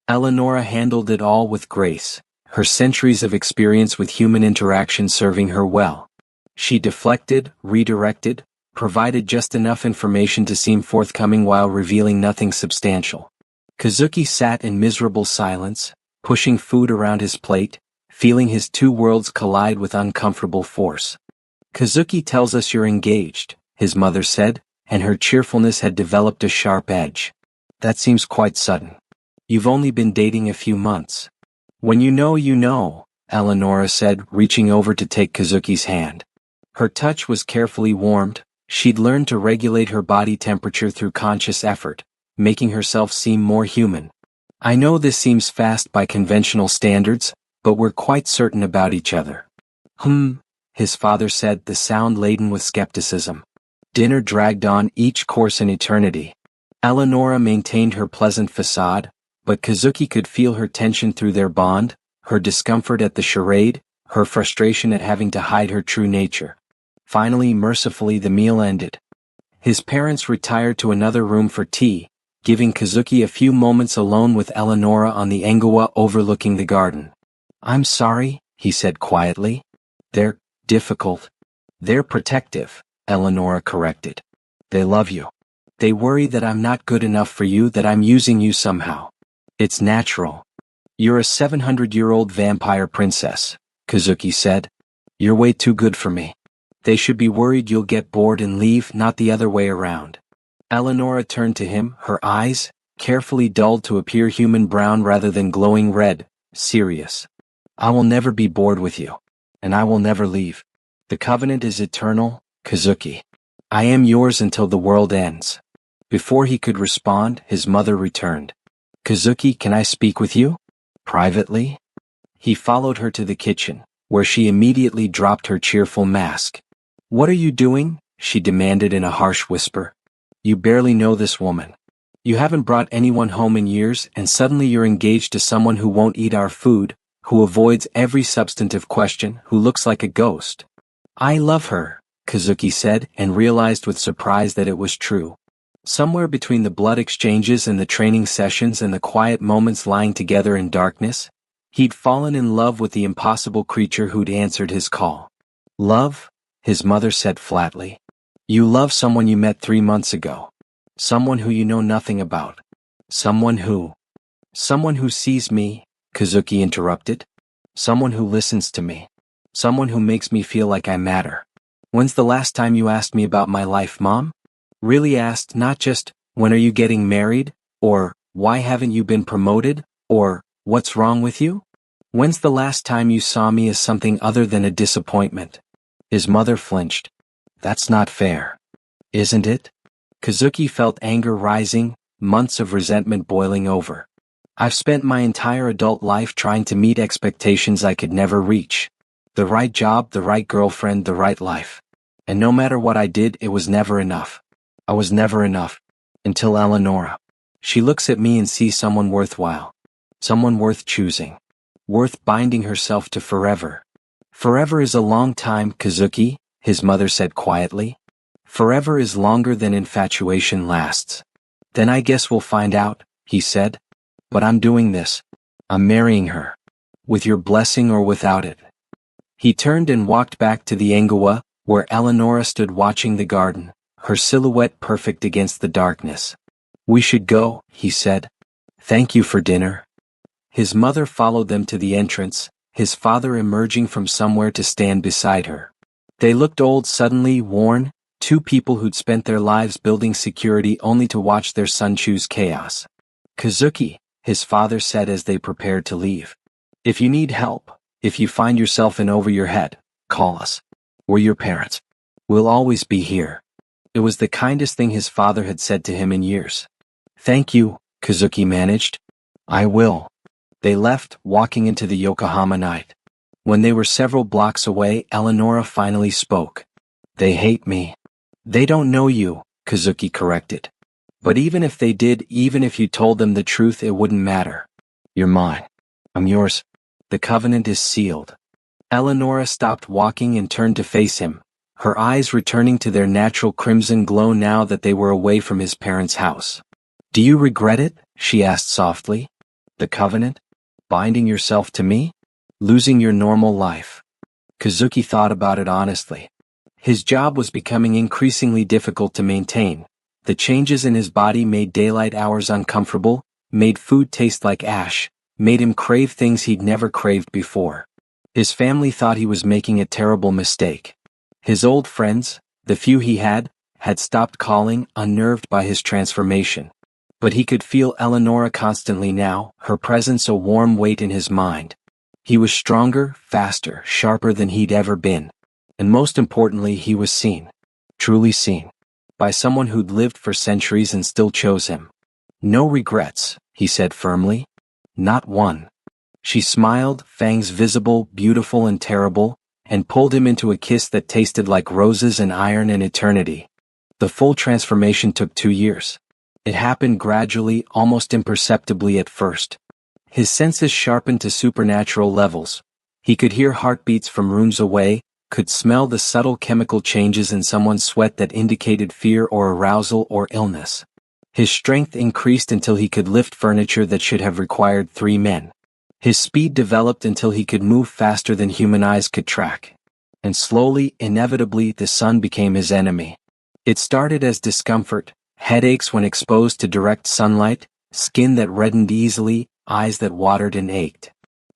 Eleonora handled it all with grace, her centuries of experience with human interaction serving her well. She deflected, redirected, provided just enough information to seem forthcoming while revealing nothing substantial. Kazuki sat in miserable silence, pushing food around his plate, feeling his two worlds collide with uncomfortable force. "Kazuki tells us you're engaged," his mother said, and her cheerfulness had developed a sharp edge. "That seems quite sudden. You've only been dating a few months." "When you know," Eleonora said, reaching over to take Kazuki's hand. Her touch was carefully warmed. She'd learned to regulate her body temperature through conscious effort, making herself seem more human. "I know this seems fast by conventional standards, but we're quite certain about each other." His father said, the sound laden with skepticism. Dinner dragged on, each course an eternity. Eleonora maintained her pleasant facade, but Kazuki could feel her tension through their bond, her discomfort at the charade, her frustration at having to hide her true nature. Finally, mercifully, the meal ended. His parents retired to another room for tea, giving Kazuki a few moments alone with Eleonora on the engawa overlooking the garden. "I'm sorry," he said quietly. "They're difficult." "They're protective," Eleonora corrected. "They love you. They worry that I'm not good enough for you, that I'm using you somehow. It's natural. You're a 700-year-old vampire princess," Kazuki said. "You're way too good for me. They should be worried you'll get bored and leave, not the other way around." Eleonora turned to him, her eyes, carefully dulled to appear human brown rather than glowing red, serious. "I will never be bored with you. And I will never leave. The covenant is eternal, Kazuki. I am yours until the world ends." Before he could respond, his mother returned. "Kazuki, can I speak with you? Privately?" He followed her to the kitchen, where she immediately dropped her cheerful mask. "What are you doing?" she demanded in a harsh whisper. "You barely know this woman. You haven't brought anyone home in years, and suddenly you're engaged to someone who won't eat our food, who avoids every substantive question, who looks like a ghost." "I love her," Kazuki said, and realized with surprise that it was true. Somewhere between the blood exchanges and the training sessions and the quiet moments lying together in darkness, he'd fallen in love with the impossible creature who'd answered his call. "Love?" his mother said flatly. "You love someone you met 3 months ago. Someone who you know nothing about. Someone who sees me," Kazuki interrupted. "Someone who listens to me. Someone who makes me feel like I matter. When's the last time you asked me about my life, Mom? Really asked, not just, when are you getting married, or, why haven't you been promoted, or, what's wrong with you? When's the last time you saw me as something other than a disappointment?" His mother flinched. "That's not fair. Isn't it?" Kazuki felt anger rising, months of resentment boiling over. "I've spent my entire adult life trying to meet expectations I could never reach. The right job, the right girlfriend, the right life. And no matter what I did, it was never enough. I was never enough. Until Eleonora. She looks at me and sees someone worthwhile. Someone worth choosing. Worth binding herself to forever. Forever is a long time, Kazuki, his mother said quietly. Forever is longer than infatuation lasts. Then I guess we'll find out, he said. But I'm doing this. I'm marrying her. With your blessing or without it. He turned and walked back to the Engawa, where Eleonora stood watching the garden, her silhouette perfect against the darkness. We should go, he said. Thank you for dinner. His mother followed them to the entrance, his father emerging from somewhere to stand beside her. They looked old, suddenly worn, two people who'd spent their lives building security only to watch their son choose chaos. Kazuki, his father said as they prepared to leave. If you need help, if you find yourself in over your head, call us. We're your parents. We'll always be here. It was the kindest thing his father had said to him in years. Thank you, Kazuki managed. I will. They left, walking into the Yokohama night. When they were several blocks away, Eleonora finally spoke. They hate me. They don't know you, Kazuki corrected. But even if they did, even if you told them the truth, it wouldn't matter. You're mine. I'm yours. The covenant is sealed. Eleonora stopped walking and turned to face him, her eyes returning to their natural crimson glow now that they were away from his parents' house. Do you regret it? She asked softly. The covenant? Binding yourself to me? Losing your normal life? Kazuki thought about it honestly. His job was becoming increasingly difficult to maintain. The changes in his body made daylight hours uncomfortable, made food taste like ash, made him crave things he'd never craved before. His family thought he was making a terrible mistake. His old friends, the few he had stopped calling, unnerved by his transformation. But he could feel Eleonora constantly now, her presence a warm weight in his mind. He was stronger, faster, sharper than he'd ever been. And most importantly, he was seen. Truly seen. By someone who'd lived for centuries and still chose him. No regrets, he said firmly. Not one. She smiled, fangs visible, beautiful and terrible, and pulled him into a kiss that tasted like roses and iron and eternity. The full transformation took 2 years. It happened gradually, almost imperceptibly at first. His senses sharpened to supernatural levels. He could hear heartbeats from rooms away, could smell the subtle chemical changes in someone's sweat that indicated fear or arousal or illness. His strength increased until he could lift furniture that should have required 3 men. His speed developed until he could move faster than human eyes could track. And slowly, inevitably, the sun became his enemy. It started as discomfort, headaches when exposed to direct sunlight, skin that reddened easily, eyes that watered and ached.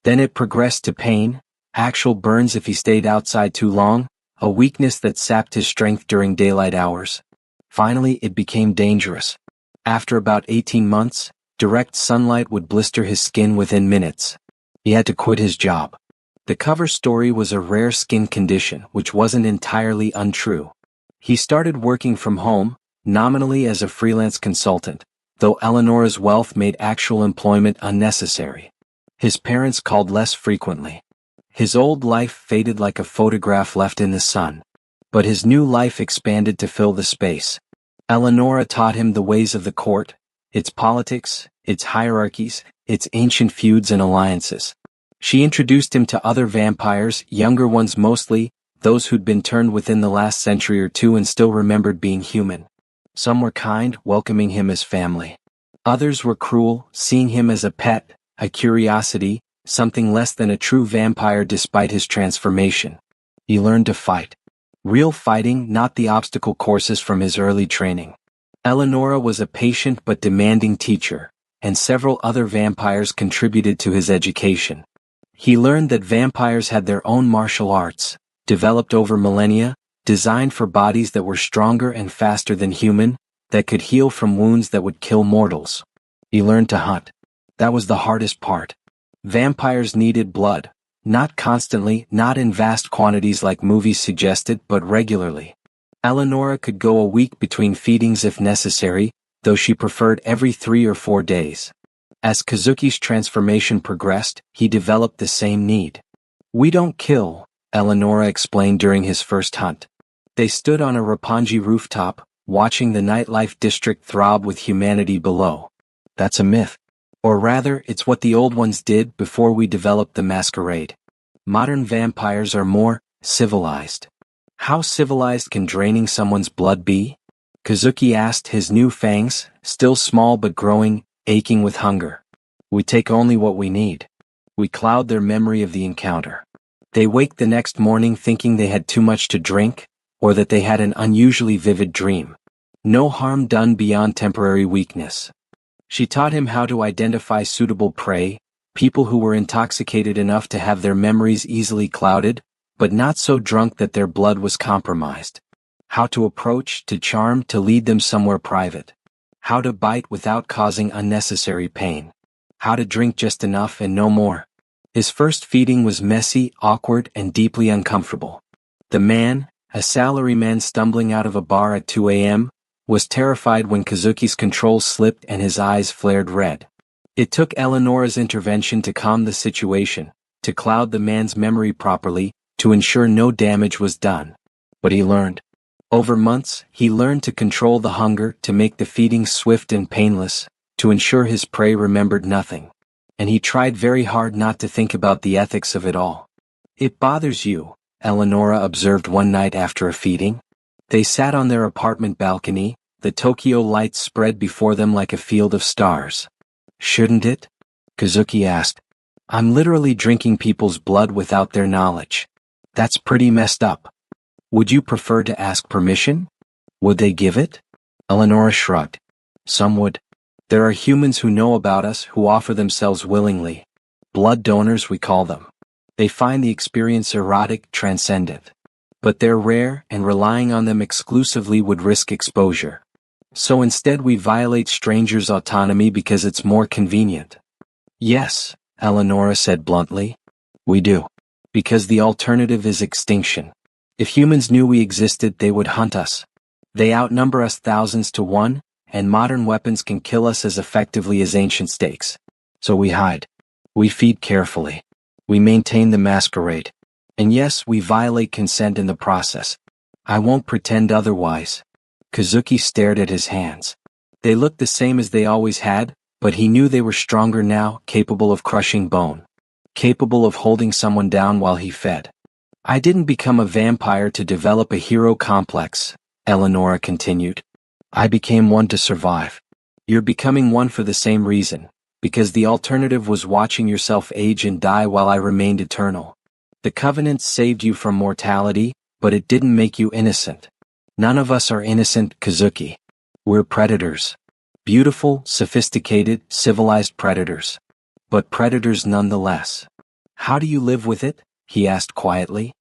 Then it progressed to pain, actual burns if he stayed outside too long, a weakness that sapped his strength during daylight hours. Finally, it became dangerous. After about 18 months, direct sunlight would blister his skin within minutes. He had to quit his job. The cover story was a rare skin condition, which wasn't entirely untrue. He started working from home, nominally as a freelance consultant, though Eleonora's wealth made actual employment unnecessary. His parents called less frequently. His old life faded like a photograph left in the sun. But his new life expanded to fill the space. Eleonora taught him the ways of the court, its politics, its hierarchies, its ancient feuds and alliances. She introduced him to other vampires, younger ones mostly, those who'd been turned within the last century or two and still remembered being human. Some were kind, welcoming him as family. Others were cruel, seeing him as a pet, a curiosity, something less than a true vampire despite his transformation. He learned to fight. Real fighting, not the obstacle courses from his early training. Eleonora was a patient but demanding teacher, and several other vampires contributed to his education. He learned that vampires had their own martial arts, developed over millennia, designed for bodies that were stronger and faster than human, that could heal from wounds that would kill mortals. He learned to hunt. That was the hardest part. Vampires needed blood, not constantly, not in vast quantities like movies suggested, but regularly. Eleonora could go a week between feedings if necessary, though she preferred every 3 or 4 days. As Kazuki's transformation progressed, he developed the same need. We don't kill, Eleonora explained during his first hunt. They stood on a Roppongi rooftop, watching the nightlife district throb with humanity below. That's a myth. Or rather, it's what the old ones did before we developed the masquerade. Modern vampires are more civilized. How civilized can draining someone's blood be? Kazuki asked, his new fangs, still small but growing, aching with hunger. We take only what we need. We cloud their memory of the encounter. They wake the next morning thinking they had too much to drink, or that they had an unusually vivid dream. No harm done beyond temporary weakness. She taught him how to identify suitable prey, people who were intoxicated enough to have their memories easily clouded, but not so drunk that their blood was compromised. How to approach, to charm, to lead them somewhere private. How to bite without causing unnecessary pain. How to drink just enough and no more. His first feeding was messy, awkward, and deeply uncomfortable. The man, a salaryman stumbling out of a bar at 2 a.m., was terrified when Kazuki's controls slipped and his eyes flared red. It took Eleonora's intervention to calm the situation, to cloud the man's memory properly, to ensure no damage was done. But he learned. Over months, he learned to control the hunger, to make the feeding swift and painless, to ensure his prey remembered nothing. And he tried very hard not to think about the ethics of it all. It bothers you, Eleonora observed one night after a feeding. They sat on their apartment balcony, the Tokyo lights spread before them like a field of stars. Shouldn't it? Kazuki asked. I'm literally drinking people's blood without their knowledge. That's pretty messed up. Would you prefer to ask permission? Would they give it? Eleonora shrugged. Some would. There are humans who know about us who offer themselves willingly. Blood donors, we call them. They find the experience erotic, transcendent. But they're rare, and relying on them exclusively would risk exposure. So instead we violate strangers' autonomy because it's more convenient. Yes, Eleonora said bluntly. We do. Because the alternative is extinction. If humans knew we existed, they would hunt us. They outnumber us thousands to one, and modern weapons can kill us as effectively as ancient steaks. So we hide. We feed carefully. We maintain the masquerade. And yes, we violate consent in the process. I won't pretend otherwise. Kazuki stared at his hands. They looked the same as they always had, but he knew they were stronger now, capable of crushing bone. Capable of holding someone down while he fed. I didn't become a vampire to develop a hero complex, Eleonora continued. I became one to survive. You're becoming one for the same reason, because the alternative was watching yourself age and die while I remained eternal. The Covenant saved you from mortality, but it didn't make you innocent. None of us are innocent, Kazuki. We're predators. Beautiful, sophisticated, civilized predators. But predators nonetheless. How do you live with it? He asked quietly.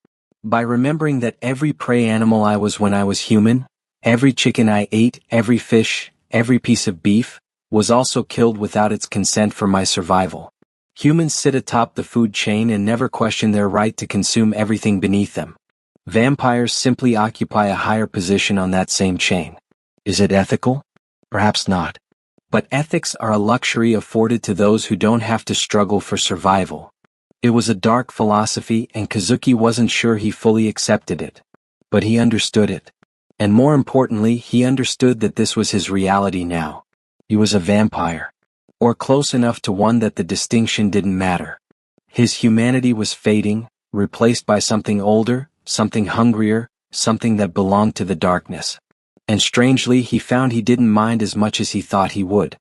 By remembering that every prey animal I was when I was human, every chicken I ate, every fish, every piece of beef, was also killed without its consent for my survival. Humans sit atop the food chain and never question their right to consume everything beneath them. Vampires simply occupy a higher position on that same chain. Is it ethical? Perhaps not. But ethics are a luxury afforded to those who don't have to struggle for survival. It was a dark philosophy, and Kazuki wasn't sure he fully accepted it. But he understood it. And more importantly, he understood that this was his reality now. He was a vampire. Or close enough to one that the distinction didn't matter. His humanity was fading, replaced by something older, something hungrier, something that belonged to the darkness. And strangely, he found he didn't mind as much as he thought he would.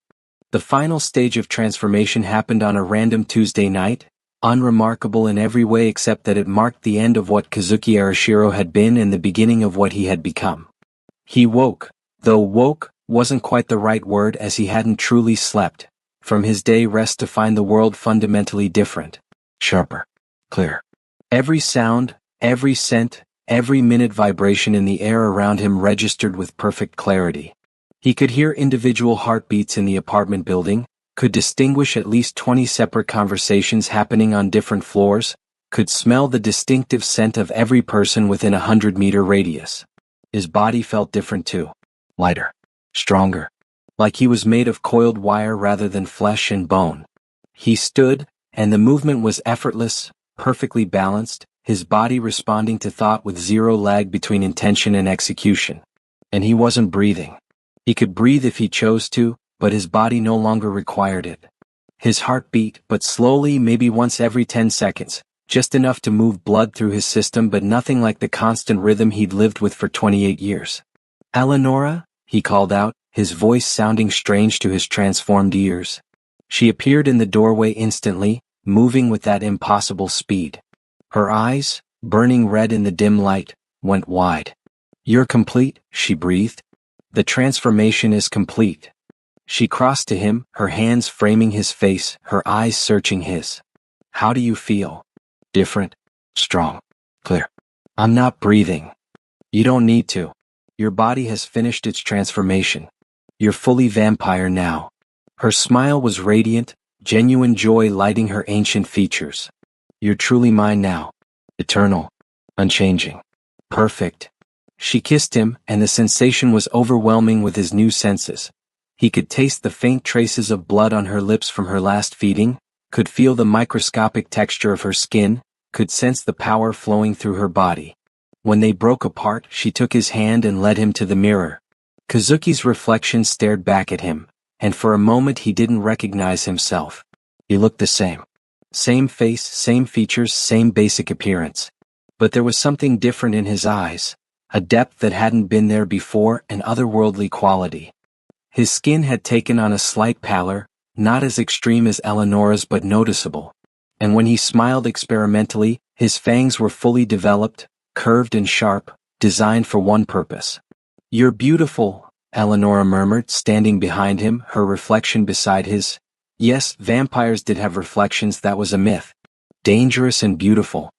The final stage of transformation happened on a random Tuesday night, unremarkable in every way except that it marked the end of what Kazuki Arashiro had been and the beginning of what he had become. He woke, though woke wasn't quite the right word as he hadn't truly slept, from his day rest to find the world fundamentally different, sharper, clearer. Every sound, every scent, every minute vibration in the air around him registered with perfect clarity. He could hear individual heartbeats in the apartment building, could distinguish at least 20 separate conversations happening on different floors, could smell the distinctive scent of every person within a 100-meter radius. His body felt different too. Lighter. Stronger. Like he was made of coiled wire rather than flesh and bone. He stood, and the movement was effortless, perfectly balanced, his body responding to thought with zero lag between intention and execution. And he wasn't breathing. He could breathe if he chose to, but his body no longer required it. His heart beat, but slowly, maybe once every 10 seconds, just enough to move blood through his system, but nothing like the constant rhythm he'd lived with for 28 years. "Eleonora?" he called out, his voice sounding strange to his transformed ears. She appeared in the doorway instantly, moving with that impossible speed. Her eyes, burning red in the dim light, went wide. "You're complete," she breathed. "The transformation is complete." She crossed to him, her hands framing his face, her eyes searching his. "How do you feel?" "Different, strong, clear." "I'm not breathing." "You don't need to. Your body has finished its transformation. You're fully vampire now." Her smile was radiant, genuine joy lighting her ancient features. "You're truly mine now. Eternal, unchanging, perfect." She kissed him, and the sensation was overwhelming with his new senses. He could taste the faint traces of blood on her lips from her last feeding, could feel the microscopic texture of her skin, could sense the power flowing through her body. When they broke apart, she took his hand and led him to the mirror. Kazuki's reflection stared back at him, and for a moment he didn't recognize himself. He looked the same. Same face, same features, same basic appearance. But there was something different in his eyes, a depth that hadn't been there before, an otherworldly quality. His skin had taken on a slight pallor, not as extreme as Eleonora's but noticeable. And when he smiled experimentally, his fangs were fully developed, curved and sharp, designed for one purpose. "You're beautiful," Eleonora murmured, standing behind him, her reflection beside his. Yes, vampires did have reflections, that was a myth. Dangerous and beautiful.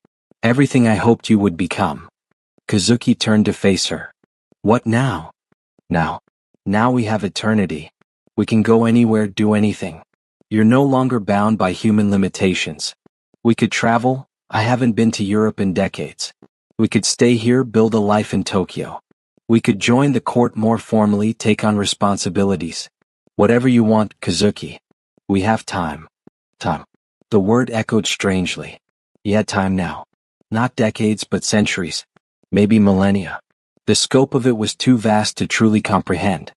Everything I hoped you would become. Kazuki turned to face her. "What now?" Now we have eternity. We can go anywhere, do anything. You're no longer bound by human limitations. We could travel. I haven't been to Europe in decades. We could stay here, build a life in Tokyo. We could join the court more formally, take on responsibilities. Whatever you want, Kazuki. We have time. Time. The word echoed strangely. He had time now. Not decades, but centuries. Maybe millennia. The scope of it was too vast to truly comprehend.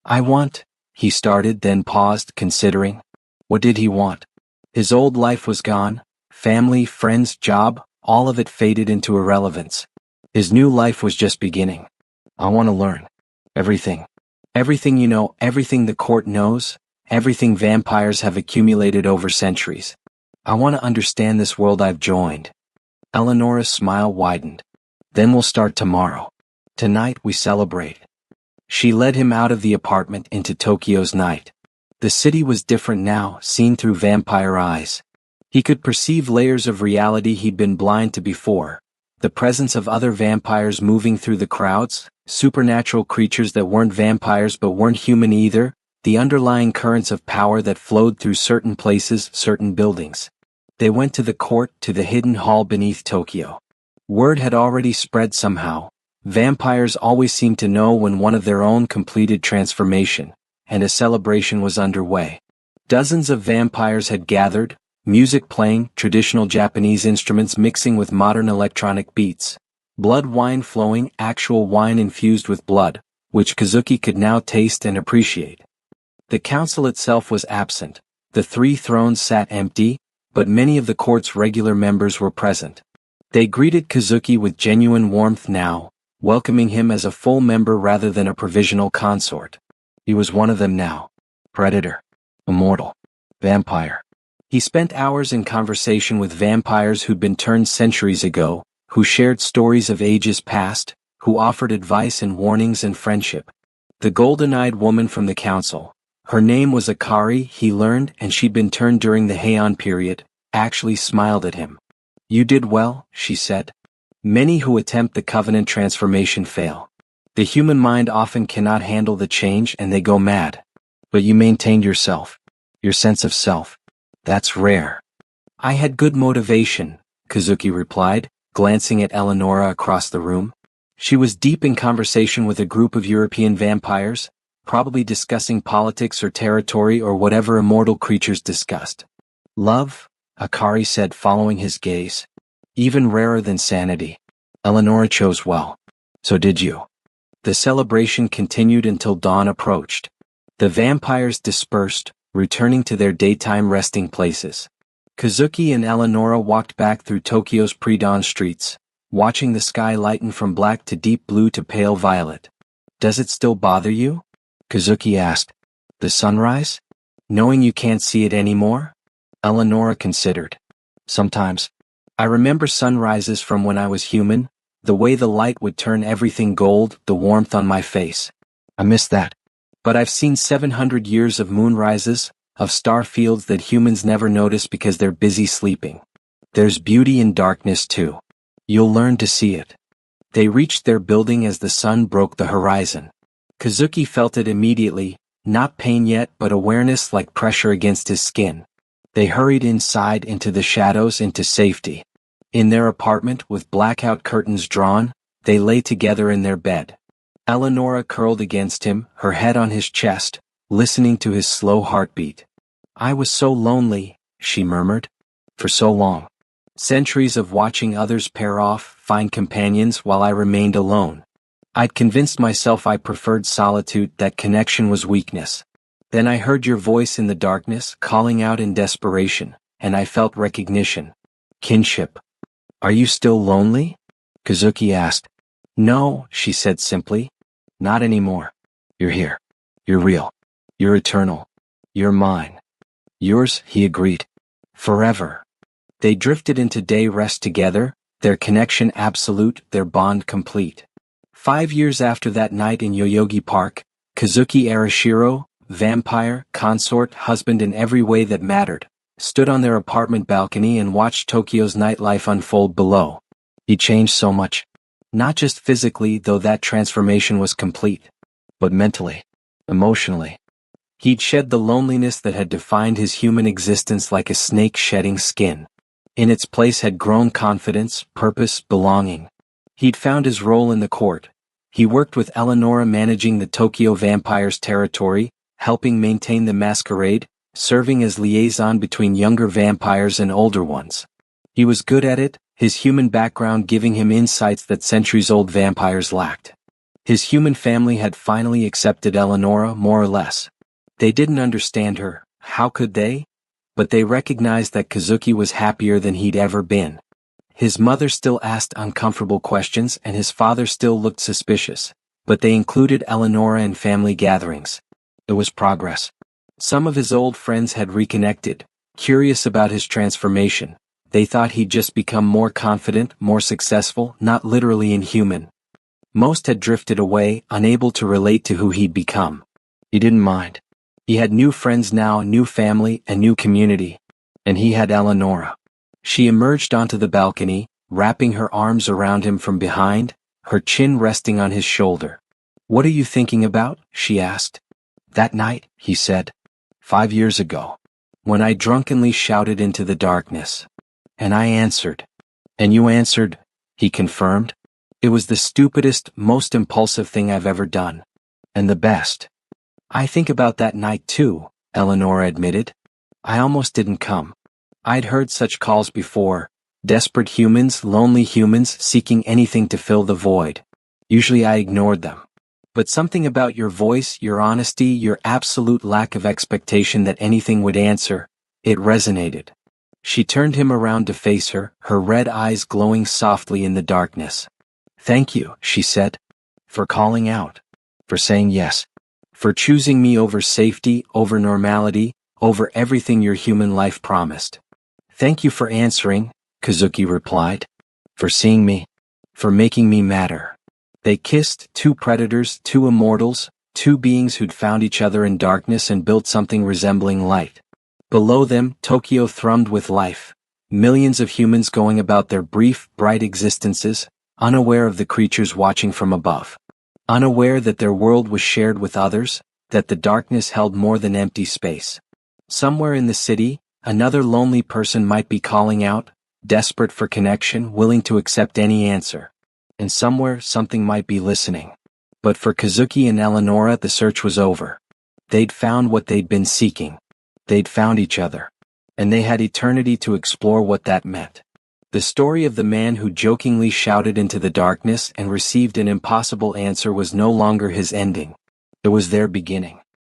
"I want," he started, then paused, considering. What did he want? His old life was gone. Family, friends, job, all of it faded into irrelevance. His new life was just beginning. "I want to learn. Everything. Everything you know, everything the court knows, everything vampires have accumulated over centuries. I want to understand this world I've joined." Eleonora's smile widened. "Then we'll start tomorrow. Tonight we celebrate." She led him out of the apartment into Tokyo's night. The city was different now, seen through vampire eyes. He could perceive layers of reality he'd been blind to before. The presence of other vampires moving through the crowds, supernatural creatures that weren't vampires but weren't human either, the underlying currents of power that flowed through certain places, certain buildings. They went to the court, to the hidden hall beneath Tokyo. Word had already spread somehow. Vampires always seemed to know when one of their own completed transformation, and a celebration was underway. Dozens of vampires had gathered, music playing, traditional Japanese instruments mixing with modern electronic beats. Blood wine flowing, actual wine infused with blood, which Kazuki could now taste and appreciate. The council itself was absent. The 3 thrones sat empty, but many of the court's regular members were present. They greeted Kazuki with genuine warmth now, welcoming him as a full member rather than a provisional consort. He was one of them now. Predator. Immortal. Vampire. He spent hours in conversation with vampires who'd been turned centuries ago, who shared stories of ages past, who offered advice and warnings and friendship. The golden-eyed woman from the council. Her name was Akari, he learned, and she'd been turned during the Heian period, actually smiled at him. "You did well," she said. "Many who attempt the covenant transformation fail. The human mind often cannot handle the change and they go mad. But you maintained yourself. Your sense of self. That's rare." "I had good motivation," Kazuki replied, glancing at Eleonora across the room. She was deep in conversation with a group of European vampires, probably discussing politics or territory or whatever immortal creatures discussed. "Love," Akari said, following his gaze. "Even rarer than sanity. Eleonora chose well. So did you." The celebration continued until dawn approached. The vampires dispersed, returning to their daytime resting places. Kazuki and Eleonora walked back through Tokyo's pre-dawn streets, watching the sky lighten from black to deep blue to pale violet. "Does it still bother you?" Kazuki asked. "The sunrise? Knowing you can't see it anymore?" Eleonora considered. "Sometimes. I remember sunrises from when I was human, the way the light would turn everything gold, the warmth on my face. I miss that. But I've seen 700 years of moonrises, of star fields that humans never notice because they're busy sleeping. There's beauty in darkness too. You'll learn to see it." They reached their building as the sun broke the horizon. Kazuki felt it immediately, not pain yet but awareness like pressure against his skin. They hurried inside into the shadows into safety. In their apartment with blackout curtains drawn, they lay together in their bed. Eleonora curled against him, her head on his chest, listening to his slow heartbeat. "I was so lonely," she murmured. "For so long. Centuries of watching others pair off, find companions while I remained alone. I'd convinced myself I preferred solitude, that connection was weakness. Then I heard your voice in the darkness, calling out in desperation, and I felt recognition. Kinship. Are you still lonely?" Kazuki asked. "No," she said simply. "Not anymore. You're here. You're real. You're eternal. You're mine." "Yours," he agreed. "Forever." They drifted into day rest together, their connection absolute, their bond complete. 5 years after that night in Yoyogi Park, Kazuki Arashiro, vampire, consort, husband in every way that mattered, stood on their apartment balcony and watched Tokyo's nightlife unfold below. He changed so much. Not just physically, though that transformation was complete, but mentally, emotionally. He'd shed the loneliness that had defined his human existence like a snake shedding skin. In its place had grown confidence, purpose, belonging. He'd found his role in the court. He worked with Eleonora managing the Tokyo vampires' territory, helping maintain the masquerade, serving as liaison between younger vampires and older ones. He was good at it, his human background giving him insights that centuries-old vampires lacked. His human family had finally accepted Eleonora more or less. They didn't understand her, how could they? But they recognized that Kazuki was happier than he'd ever been. His mother still asked uncomfortable questions and his father still looked suspicious, but they included Eleonora in family gatherings. It was progress. Some of his old friends had reconnected, curious about his transformation. They thought he'd just become more confident, more successful, not literally inhuman. Most had drifted away, unable to relate to who he'd become. He didn't mind. He had new friends now, a new family, a new community. And he had Eleonora. She emerged onto the balcony, wrapping her arms around him from behind, her chin resting on his shoulder. "What are you thinking about?" she asked. "That night," he said. 5 years ago. When I drunkenly shouted into the darkness. And I answered. And you answered," he confirmed. "It was the stupidest, most impulsive thing I've ever done. And the best." "I think about that night too," Eleonora admitted. "I almost didn't come. I'd heard such calls before, desperate humans, lonely humans seeking anything to fill the void. Usually I ignored them. But something about your voice, your honesty, your absolute lack of expectation that anything would answer, it resonated." She turned him around to face her, her red eyes glowing softly in the darkness. "Thank you," she said. "For calling out. For saying yes. For choosing me over safety, over normality, over everything your human life promised." "Thank you for answering," Kazuki replied. "For seeing me. For making me matter." They kissed, two predators, two immortals, two beings who'd found each other in darkness and built something resembling light. Below them, Tokyo thrummed with life. Millions of humans going about their brief, bright existences, unaware of the creatures watching from above. Unaware that their world was shared with others, that the darkness held more than empty space. Somewhere in the city, another lonely person might be calling out, desperate for connection, willing to accept any answer. And somewhere, something might be listening. But for Kazuki and Eleonora, the search was over. They'd found what they'd been seeking. They'd found each other. And they had eternity to explore what that meant. The story of the man who jokingly shouted into the darkness and received an impossible answer was no longer his ending. It was their beginning.